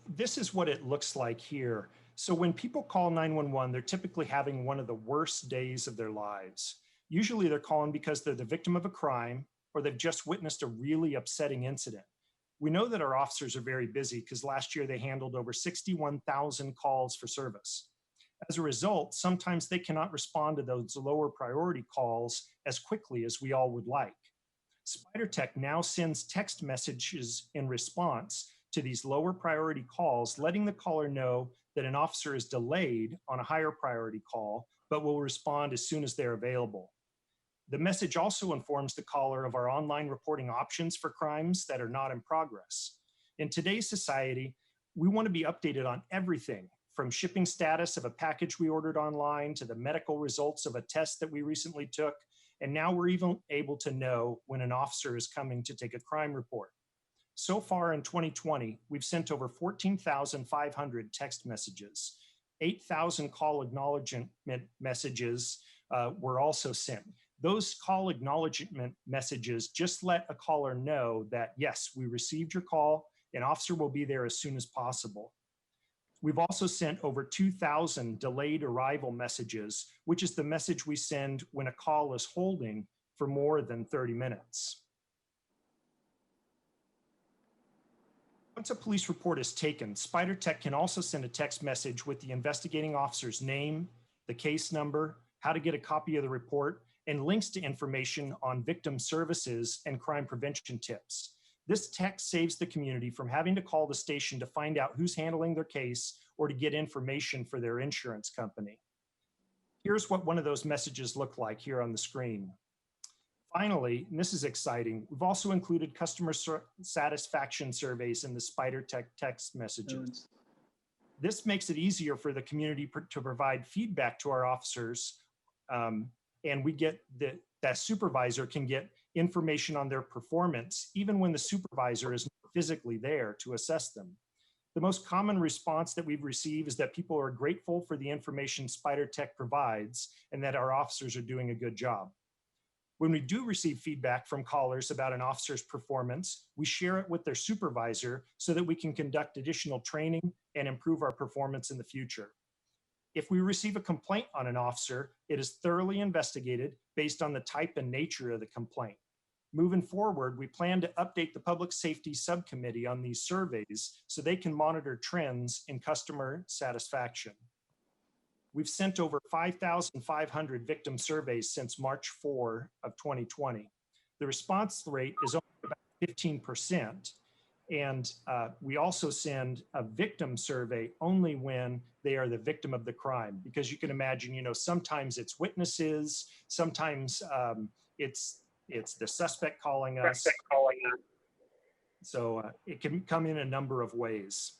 This is what it looks like here. So when people call 911, they're typically having one of the worst days of their lives. Usually they're calling because they're the victim of a crime or they've just witnessed a really upsetting incident. We know that our officers are very busy because last year they handled over 61,000 calls for service. As a result, sometimes they cannot respond to those lower priority calls as quickly as we all would like. SpiderTech now sends text messages in response to these lower priority calls, letting the caller know that an officer is delayed on a higher priority call, but will respond as soon as they're available. The message also informs the caller of our online reporting options for crimes that are not in progress. In today's society, we want to be updated on everything from shipping status of a package we ordered online to the medical results of a test that we recently took. And now we're even able to know when an officer is coming to take a crime report. So far in 2020, we've sent over 14,500 text messages. 8,000 call acknowledgement messages were also sent. Those call acknowledgement messages just let a caller know that, yes, we received your call, an officer will be there as soon as possible. We've also sent over 2,000 delayed arrival messages, which is the message we send when a call is holding for more than 30 minutes. Once a police report is taken, SpiderTech can also send a text message with the investigating officer's name, the case number, how to get a copy of the report, and links to information on victim services and crime prevention tips. This text saves the community from having to call the station to find out who's handling their case or to get information for their insurance company. Here's what one of those messages look like here on the screen. Finally, and this is exciting, we've also included customer satisfaction surveys in the SpiderTech text messages. This makes it easier for the community to provide feedback to our officers, and we get that supervisor can get information on their performance, even when the supervisor is physically there to assess them. The most common response that we've received is that people are grateful for the information SpiderTech provides and that our officers are doing a good job. When we do receive feedback from callers about an officer's performance, we share it with their supervisor so that we can conduct additional training and improve our performance in the future. If we receive a complaint on an officer, it is thoroughly investigated based on the type and nature of the complaint. Moving forward, we plan to update the Public Safety Subcommittee on these surveys so they can monitor trends in customer satisfaction. We've sent over 5,500 victim surveys since March 4 of 2020. The response rate is only about 15%. And we also send a victim survey only when they are the victim of the crime, because you can imagine, you know, sometimes it's witnesses, sometimes it's the suspect calling us. So it can come in a number of ways.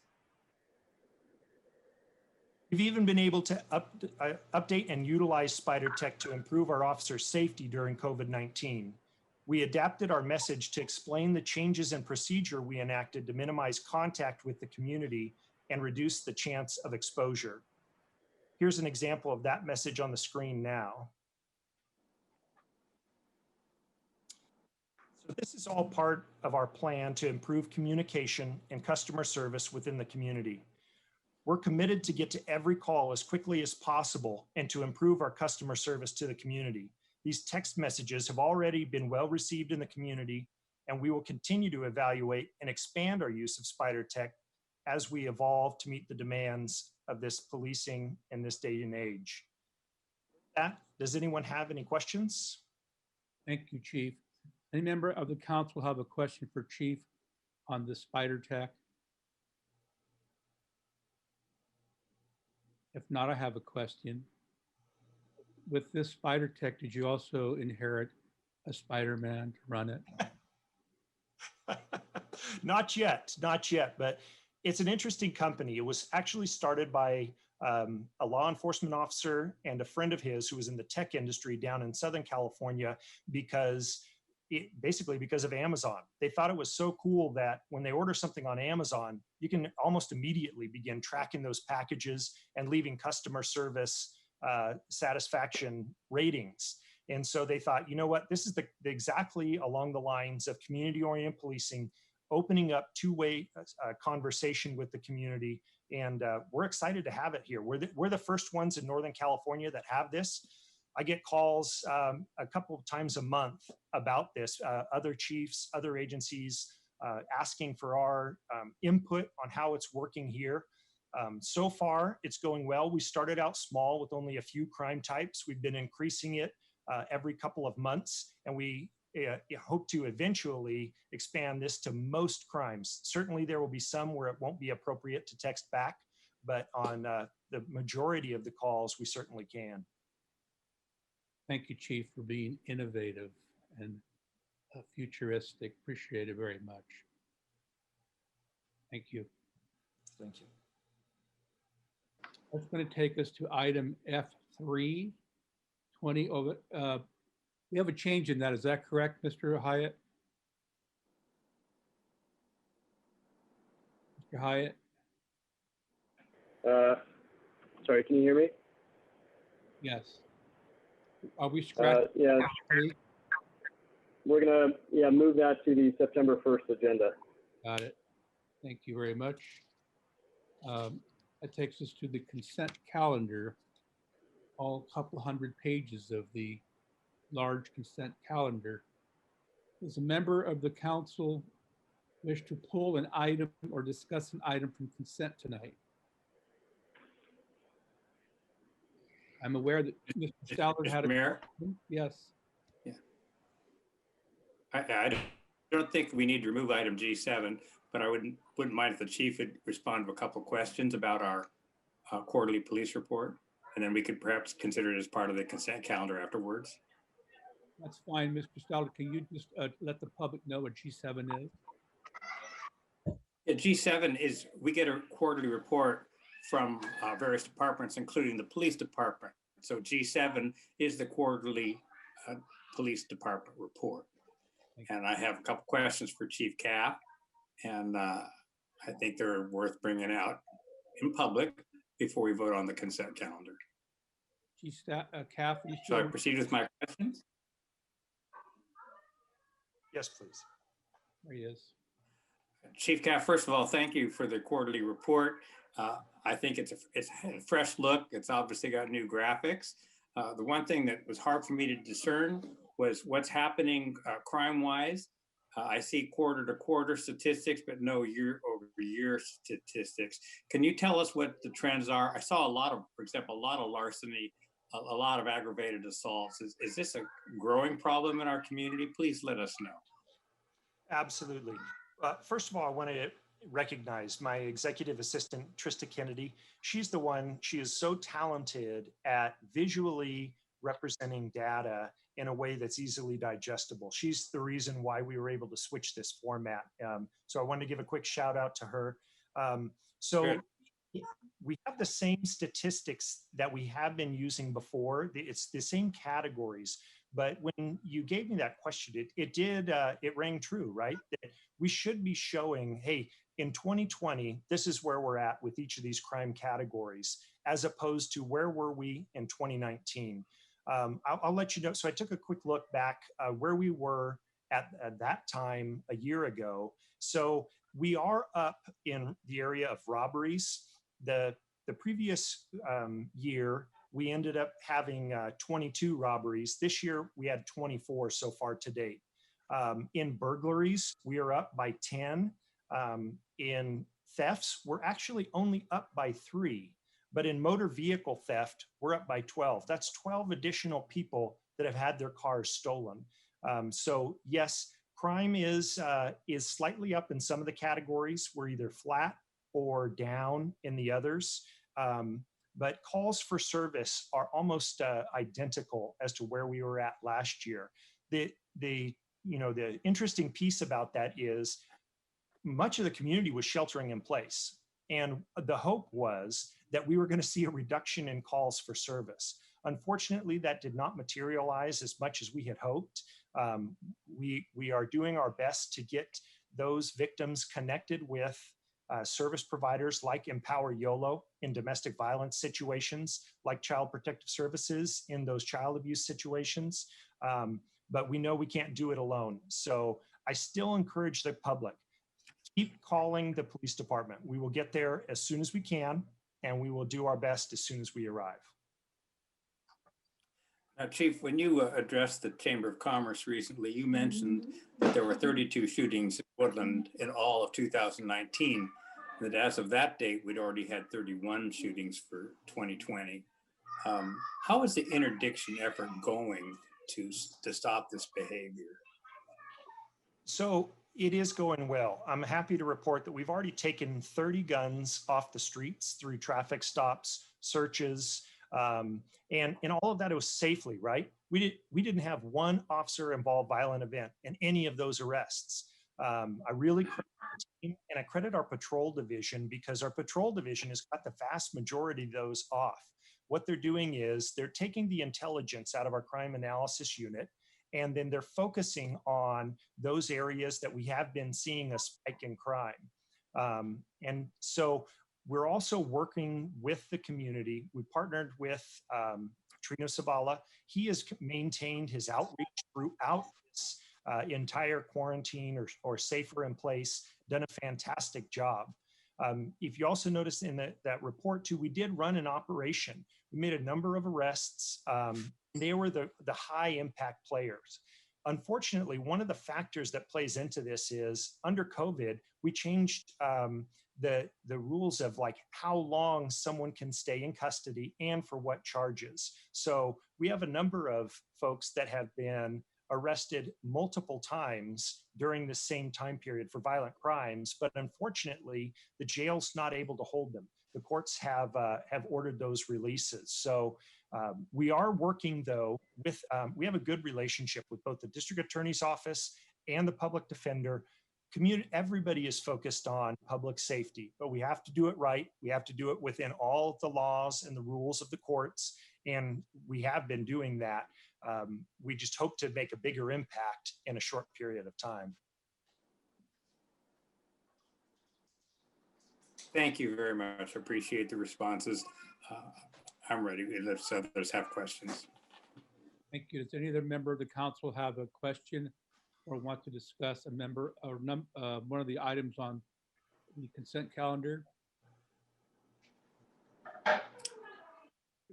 We've even been able to update and utilize SpiderTech to improve our officers' safety during COVID-19. We adapted our message to explain the changes in procedure we enacted to minimize contact with the community and reduce the chance of exposure. Here's an example of that message on the screen now. So this is all part of our plan to improve communication and customer service within the community. We're committed to get to every call as quickly as possible and to improve our customer service to the community. These text messages have already been well received in the community, and we will continue to evaluate and expand our use of SpiderTech as we evolve to meet the demands of this policing in this day and age. With that, does anyone have any questions? Thank you, Chief. Any member of the council have a question for Chief on the SpiderTech? If not, I have a question. with this Spider Tech, did you also inherit a Spider-Man to run it? Not yet, not yet, but it's an interesting company. It was actually started by a law enforcement officer and a friend of his who was in the tech industry down in Southern California basically because of Amazon. They thought it was so cool that when they order something on Amazon, you can almost immediately begin tracking those packages and leaving customer service satisfaction ratings. And so they thought, you know what, this is exactly along the lines of community-oriented policing, opening up two-way conversation with the community. And we're excited to have it here. We're the first ones in Northern California that have this. I get calls a couple of times a month about this, other chiefs, other agencies asking for our input on how it's working here. So far, it's going well. We started out small with only a few crime types. We've been increasing it every couple of months, and we hope to eventually expand this to most crimes. Certainly, there will be some where it won't be appropriate to text back, but on the majority of the calls, we certainly can. Thank you, Chief, for being innovative and futuristic. Appreciate it very much. Thank you. Thank you. That's going to take us to item F3, 20 over. We have a change in that. Is that correct, Mr. Hyatt? Mr. Hyatt? Sorry, can you hear me? Yes. Are we scratching? Yeah. We're gonna move that to the September 1st agenda. Got it. Thank you very much. That takes us to the consent calendar. All couple hundred pages of the large consent calendar. Does a member of the council wish to pull an item or discuss an item from consent tonight? I'm aware that Mr. Stallard had a Mayor? question. Yes. Yeah. I don't think we need to remove item G7, but I wouldn't mind if the chief would respond to a couple of questions about our quarterly police report, and then we could perhaps consider it as part of the consent calendar afterwards. That's fine, Mr. Stallard. Can you just let the public know what G7 is? Yeah, G7 is, we get a quarterly report from various departments, including the police department. So G7 is the quarterly police department report. And I have a couple questions for Chief Caff, and I think they're worth bringing out in public before we vote on the consent calendar. Chief Caff, Shall I proceed with my questions? Yes, please. There he is. Chief Caff, first of all, thank you for the quarterly report. I think it's a fresh look. It's obviously got new graphics. The one thing that was hard for me to discern was what's happening crime-wise. I see quarter-to-quarter statistics, but no year-over-year statistics. Can you tell us what the trends are? I saw a lot of, for example, a lot of larceny, a lot of aggravated assaults. Is this a growing problem in our community? Please let us know. Absolutely. First of all, I want to recognize my executive assistant, Trista Kennedy. She is so talented at visually representing data in a way that's easily digestible. She's the reason why we were able to switch this format. So I wanted to give a quick shout out to her. So we have the same statistics that we have been using before. It's the same categories. But when you gave me that question, it rang true, right? That we should be showing, hey, in 2020, this is where we're at with each of these crime categories, as opposed to where were we in 2019. I'll let you know. So I took a quick look back where we were at that time a year ago. So we are up in the area of robberies. The previous year, we ended up having 22 robberies. This year, we had 24 so far to date. In burglaries, we are up by 10. In thefts, we're actually only up by 3. But in motor vehicle theft, we're up by 12. That's 12 additional people that have had their cars stolen. So yes, crime is slightly up in some of the categories. We're either flat or down in the others. but calls for service are almost identical as to where we were at last year. The interesting piece about that is much of the community was sheltering in place. And the hope was that we were going to see a reduction in calls for service. Unfortunately, that did not materialize as much as we had hoped. We are doing our best to get those victims connected with service providers like Empower YOLO in domestic violence situations, like Child Protective Services in those child abuse situations. But we know we can't do it alone. So I still encourage the public, keep calling the police department. We will get there as soon as we can, and we will do our best as soon as we arrive. Now, Chief, when you addressed the Chamber of Commerce recently, you mentioned that there were 32 shootings in Woodland in all of 2019, that as of that date, we'd already had 31 shootings for 2020. How is the interdiction effort going to stop this behavior? So it is going well. I'm happy to report that we've already taken 30 guns off the streets through traffic stops, searches, and in all of that, it was safely, right? We didn't have one officer involved violent event in any of those arrests. I really credit the team, and I credit our patrol division, because our patrol division has got the vast majority of those off. What they're doing is they're taking the intelligence out of our crime analysis unit, and then they're focusing on those areas that we have been seeing a spike in crime. And so we're also working with the community. We partnered with Trino Sabala. He has maintained his outreach throughout this entire quarantine or safer in place, done a fantastic job. If you also notice in that report too, we did run an operation. We made a number of arrests. They were the high impact players. Unfortunately, one of the factors that plays into this is under COVID, we changed the rules of like how long someone can stay in custody and for what charges. So we have a number of folks that have been arrested multiple times during the same time period for violent crimes, but unfortunately, the jail's not able to hold them. The courts have ordered those releases. So we are working though with, we have a good relationship with both the district attorney's office and the public defender. Everybody is focused on public safety, but we have to do it right. We have to do it within all of the laws and the rules of the courts. And we have been doing that. We just hope to make a bigger impact in a short period of time. Thank you very much. I appreciate the responses. I'm ready if others have questions. Thank you. Does any other member of the council have a question or want to discuss a member or one of the items on the consent calendar?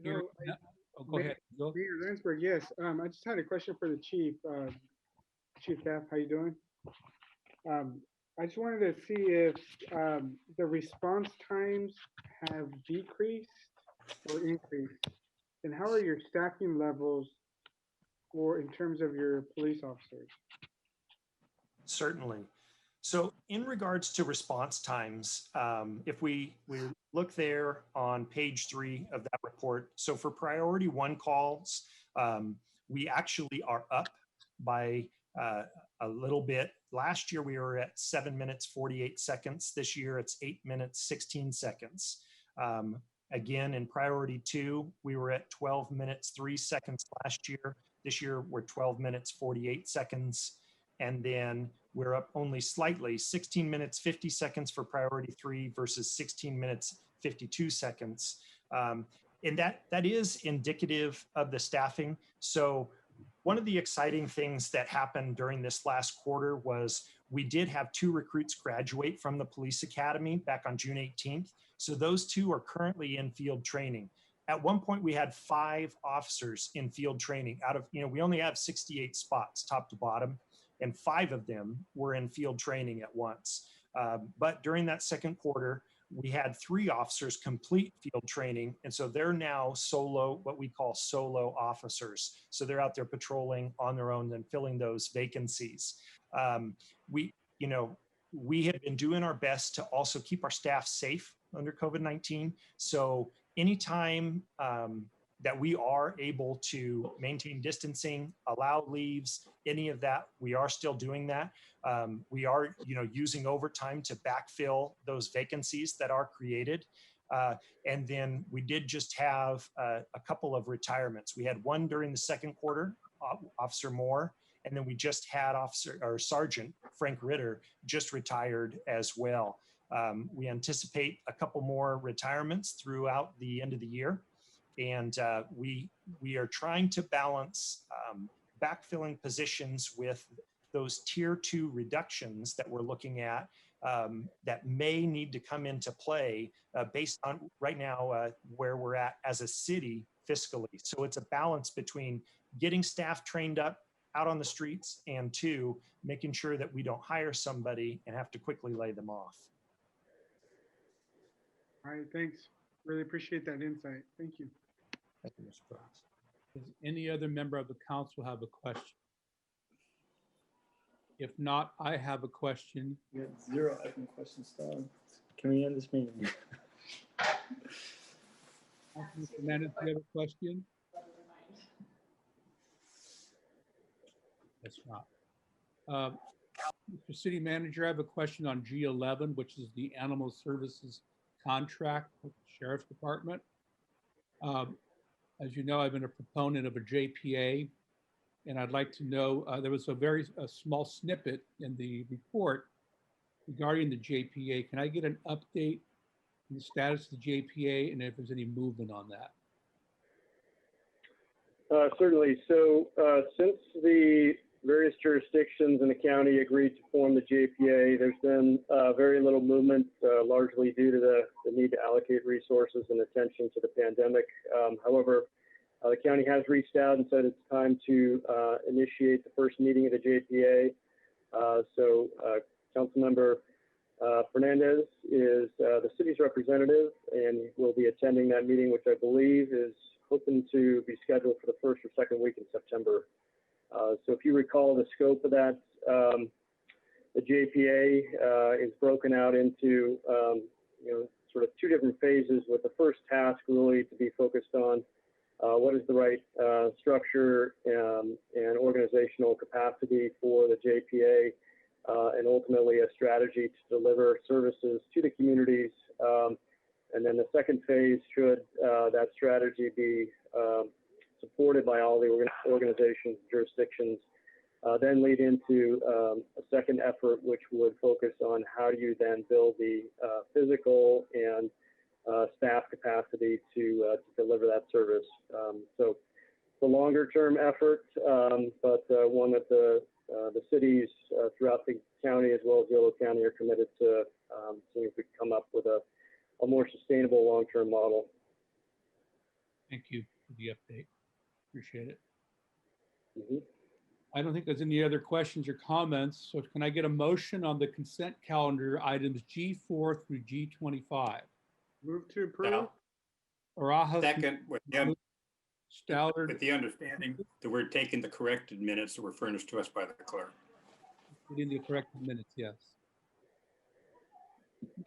No, Oh, go ahead. Go. Mayor Lansberg, yes. I just had a question for the chief. Chief Gaff, how you doing? I just wanted to see if the response times have decreased or increased, and how are your staffing levels for in terms of your police officers? Certainly. So in regards to response times, if we look there on page 3 of that report, so for priority 1 calls, we actually are up by a little bit. Last year we were at 7 minutes 48 seconds. This year it's 8 minutes 16 seconds. Again, in priority 2, we were at 12 minutes 3 seconds last year. This year we're 12 minutes 48 seconds. And then we're up only slightly, 16 minutes 50 seconds for priority 3 versus 16 minutes 52 seconds. And that is indicative of the staffing. So one of the exciting things that happened during this last quarter was we did have 2 recruits graduate from the police academy back on June 18th. So those 2 are currently in field training. At one point, we had 5 officers in field training out of, we only have 68 spots top to bottom, and 5 of them were in field training at once. But during that second quarter, we had 3 officers complete field training. And so they're now solo, what we call solo officers. So they're out there patrolling on their own and filling those vacancies. We have been doing our best to also keep our staff safe under COVID-19. So anytime that we are able to maintain distancing, allow leaves, any of that, we are still doing that. We are, using overtime to backfill those vacancies that are created. And then we did just have a couple of retirements. We had one during the second quarter, Officer Moore, and then we just had Sergeant Frank Ritter just retired as well. We anticipate a couple more retirements throughout the end of the year. And we are trying to balance backfilling positions with those tier 2 reductions that we're looking at that may need to come into play based on right now where we're at as a city fiscally. So it's a balance between getting staff trained up out on the streets and 2, making sure that we don't hire somebody and have to quickly lay them off. All right, thanks. Really appreciate that insight. Thank you. Thank you, Mr. President. Does any other member of the council have a question? If not, I have a question. We got 0 open questions, Don. Can we end this meeting? Councilman Fernandez, do you have a question? That's not. Mr. City Manager, I have a question on G11, which is the Animal Services contract with the Sheriff's Department. As you know, I've been a proponent of a JPA, and I'd like to know, there was a small snippet in the report regarding the JPA. Can I get an update on the status of the JPA and if there's any movement on that? Certainly. So since the various jurisdictions in the county agreed to form the JPA, there's been very little movement, largely due to the need to allocate resources and attention to the pandemic. However, the county has reached out and said it's time to initiate the first meeting of the JPA. So Councilmember Fernandez is the city's representative and will be attending that meeting, which I believe is hoping to be scheduled for the first or second week in September. So if you recall the scope of that, the JPA is broken out into sort of 2 different phases, with the first task really to be focused on what is the right structure and organizational capacity for the JPA, and ultimately a strategy to deliver services to the communities. And then the second phase, should that strategy be supported by all the organizations, jurisdictions, then lead into a second effort, which would focus on how do you then build the physical and staff capacity to deliver that service. So it's a longer term effort, but one that the cities throughout the county as well as Yolo County are committed to seeing if we can come up with a more sustainable long-term model. Thank you for the update. Appreciate it. Mm-hmm. I don't think there's any other questions or comments. So can I get a motion on the consent calendar items G4 through G25? Move to approve. Now, Barajas, second, with Stallard, the understanding that we're taking the corrected minutes that were furnished to us by the clerk. in the corrected minutes, yes.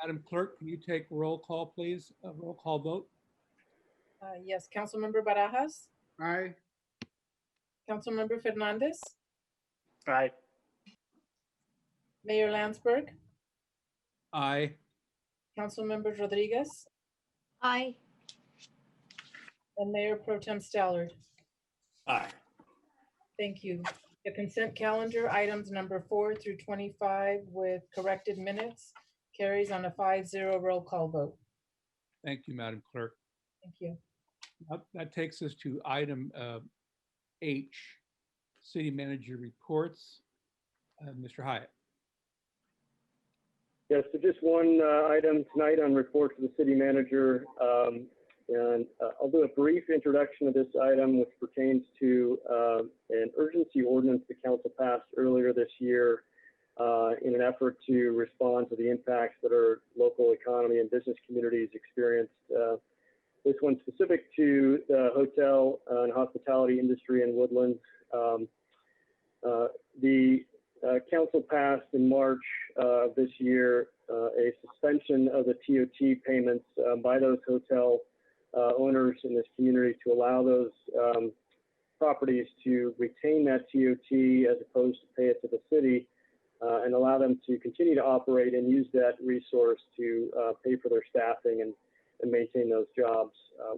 Madam Clerk, can you take roll call, please? A roll call vote. Yes, Councilmember Barajas, Aye. Councilmember Fernandez, Aye. Mayor Landsberg, Aye. Councilmember Rodriguez, Aye. and Mayor Pro Tem Stallard. Aye. Thank you. The consent calendar, items number 4 through 25 with corrected minutes, carries on a 5-0 roll call vote. Thank you, Madam Clerk. Thank you. That takes us to item H, City Manager Reports. Mr. Hyatt. Yes, so just one item tonight on report to the city manager. And I'll do a brief introduction of this item, which pertains to an urgency ordinance the council passed earlier this year in an effort to respond to the impacts that our local economy and business communities experienced. This one's specific to the hotel and hospitality industry in Woodland. The council passed in March of this year a suspension of the TOT payments by those hotel owners in this community to allow those properties to retain that TOT as opposed to pay it to the city, and allow them to continue to operate and use that resource to pay for their staffing and maintain those jobs.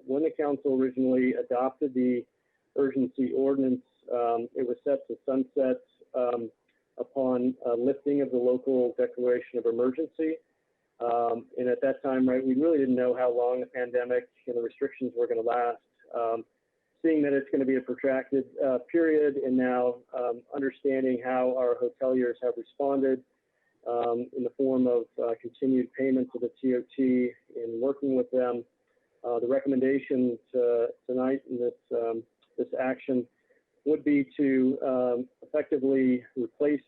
When the council originally adopted the urgency ordinance, it was set to sunset upon lifting of the local declaration of emergency. And at that time, right, we really didn't know how long the pandemic and the restrictions were going to last. Seeing that it's going to be a protracted period, and now understanding how our hoteliers have responded in the form of continued payments of the TOT and working with them, the recommendation tonight in this action would be to effectively replace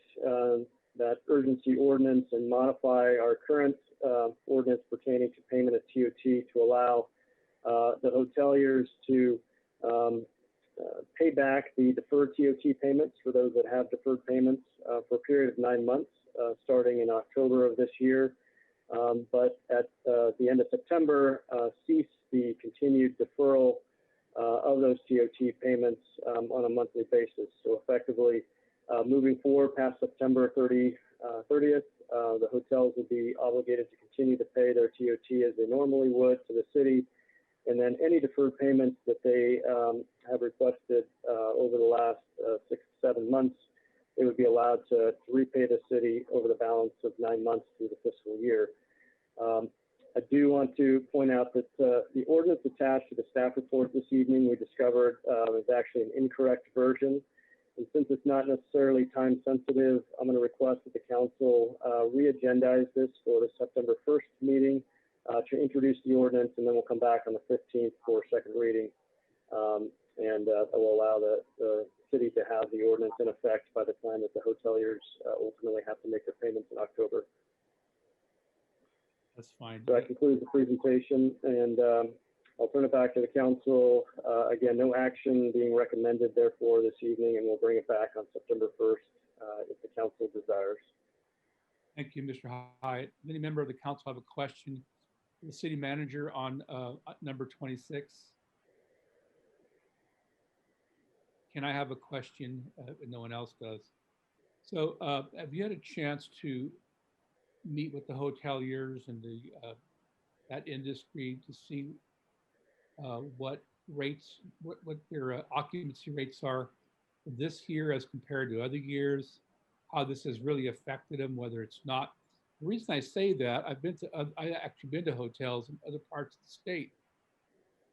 that urgency ordinance and modify our current ordinance pertaining to payment of TOT to allow the hoteliers to pay back the deferred TOT payments for those that have deferred payments for a period of 9 months, starting in October of this year. But at the end of September, cease the continued deferral of those TOT payments on a monthly basis. So effectively, moving forward past September 30th, the hotels will be obligated to continue to pay their TOT as they normally would to the city. And then any deferred payments that they have requested over the last 6 to 7 months, they would be allowed to repay the city over the balance of 9 months through the fiscal year. I do want to point out that the ordinance attached to the staff report this evening we discovered is actually an incorrect version. And since it's not necessarily time sensitive, I'm going to request that the council re-agendize this for the September 1st meeting to introduce the ordinance, and then we'll come back on the 15th for second reading. And that will allow the city to have the ordinance in effect by the time that the hoteliers ultimately have to make their payments in October. That's fine. So that concludes the presentation, and I'll turn it back to the council. Again, no action being recommended therefore this evening, and we'll bring it back on September 1st if the council desires. Thank you, Mr. Hyatt. Any member of the council have a question for the city manager on number 26? Can I have a question if no one else does? So have you had a chance to meet with the hoteliers and the that industry to see what rates, what their occupancy rates are this year as compared to other years, how this has really affected them, whether it's not? The reason I say that, I actually been to hotels in other parts of the state,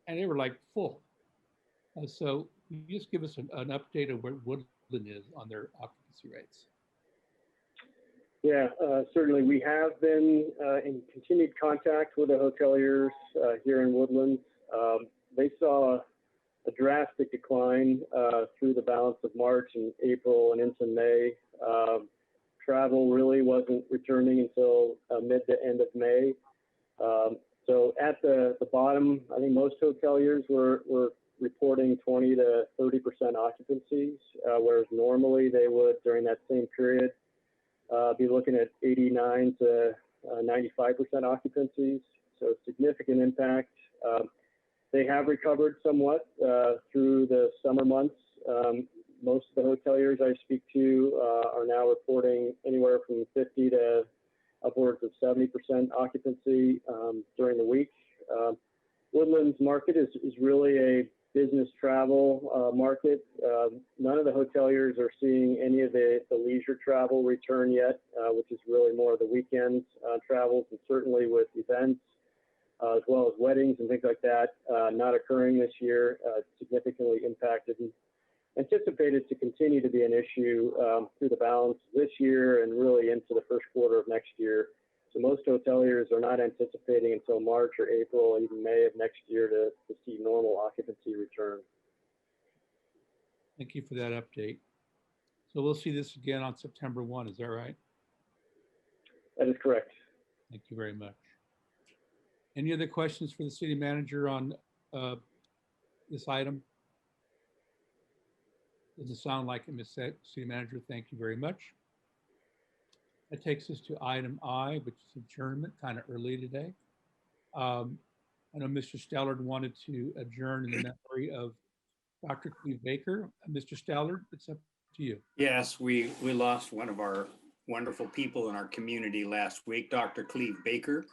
and they were like full. So can you just give us an update of where Woodland is on their occupancy rates? Yeah, certainly. We have been in continued contact with the hoteliers here in Woodland. They saw a drastic decline through the balance of March and April and into May. Travel really wasn't returning until mid to end of May. So at the bottom, I think most hoteliers were reporting 20 to 30% occupancies, whereas normally they would, during that same period, be looking at 89 to 95% occupancies. So significant impact. They have recovered somewhat through the summer months. Most of the hoteliers I speak to are now reporting anywhere from 50 to upwards of 70% occupancy during the week. Woodland's market is really a business travel market. None of the hoteliers are seeing any of the leisure travel return yet, which is really more of the weekend travels, and certainly with events as well as weddings and things like that not occurring this year, significantly impacted and anticipated to continue to be an issue through the balance of this year and really into the first quarter of next year. So most hoteliers are not anticipating until March or April, even May of next year to see normal occupancy return. Thank you for that update. So we'll see this again on September 1, is that right? That is correct. Thank you very much. Any other questions for the city manager on this item? Doesn't sound like it, Ms. City Manager. Thank you very much. That takes us to item I, which is adjournment, kind of early today. And I know Mr. Stallard wanted to adjourn in the memory of Dr. Cleve Baker. Mr. Stallard, it's up to you. Yes, we lost one of our wonderful people in our community last week, Dr. Cleve Baker.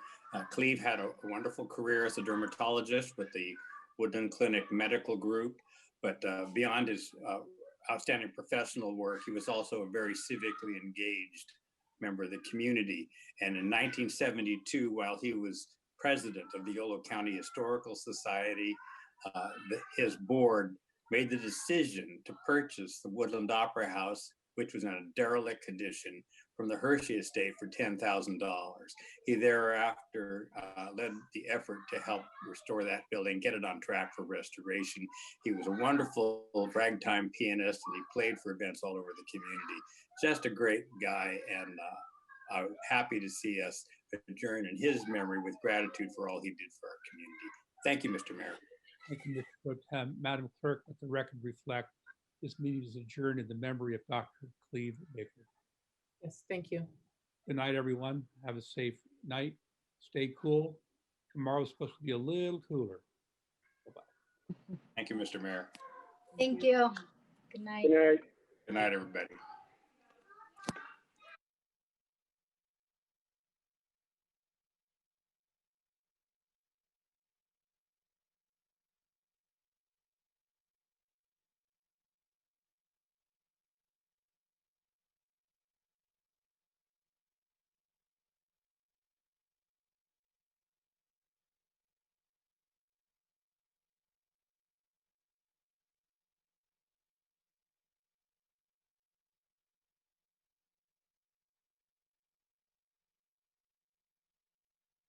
Cleve had a wonderful career as a dermatologist with the Woodland Clinic Medical Group, but beyond his outstanding professional work, he was also a very civically engaged member of the community. And in 1972, while he was president of the Yolo County Historical Society, his board made the decision to purchase the Woodland Opera House, which was in a derelict condition, from the Hershey estate for $10,000. He thereafter led the effort to help restore that building, get it on track for restoration. He was a wonderful ragtime pianist, and he played for events all over the community. Just a great guy, and I'm happy to see us adjourn in his memory with gratitude for all he did for our community. Thank you, Mr. Mayor. Thank you, Mr. Pro Tem. Madam Clerk, let the record reflect this meeting is adjourned in the memory of Dr. Cleve Baker. Yes, thank you. Good night, everyone. Have a safe night. Stay cool. Tomorrow's supposed to be a little cooler. Bye-bye. Thank you, Mr. Mayor. Thank you. Good night. Good night. Good night, everybody.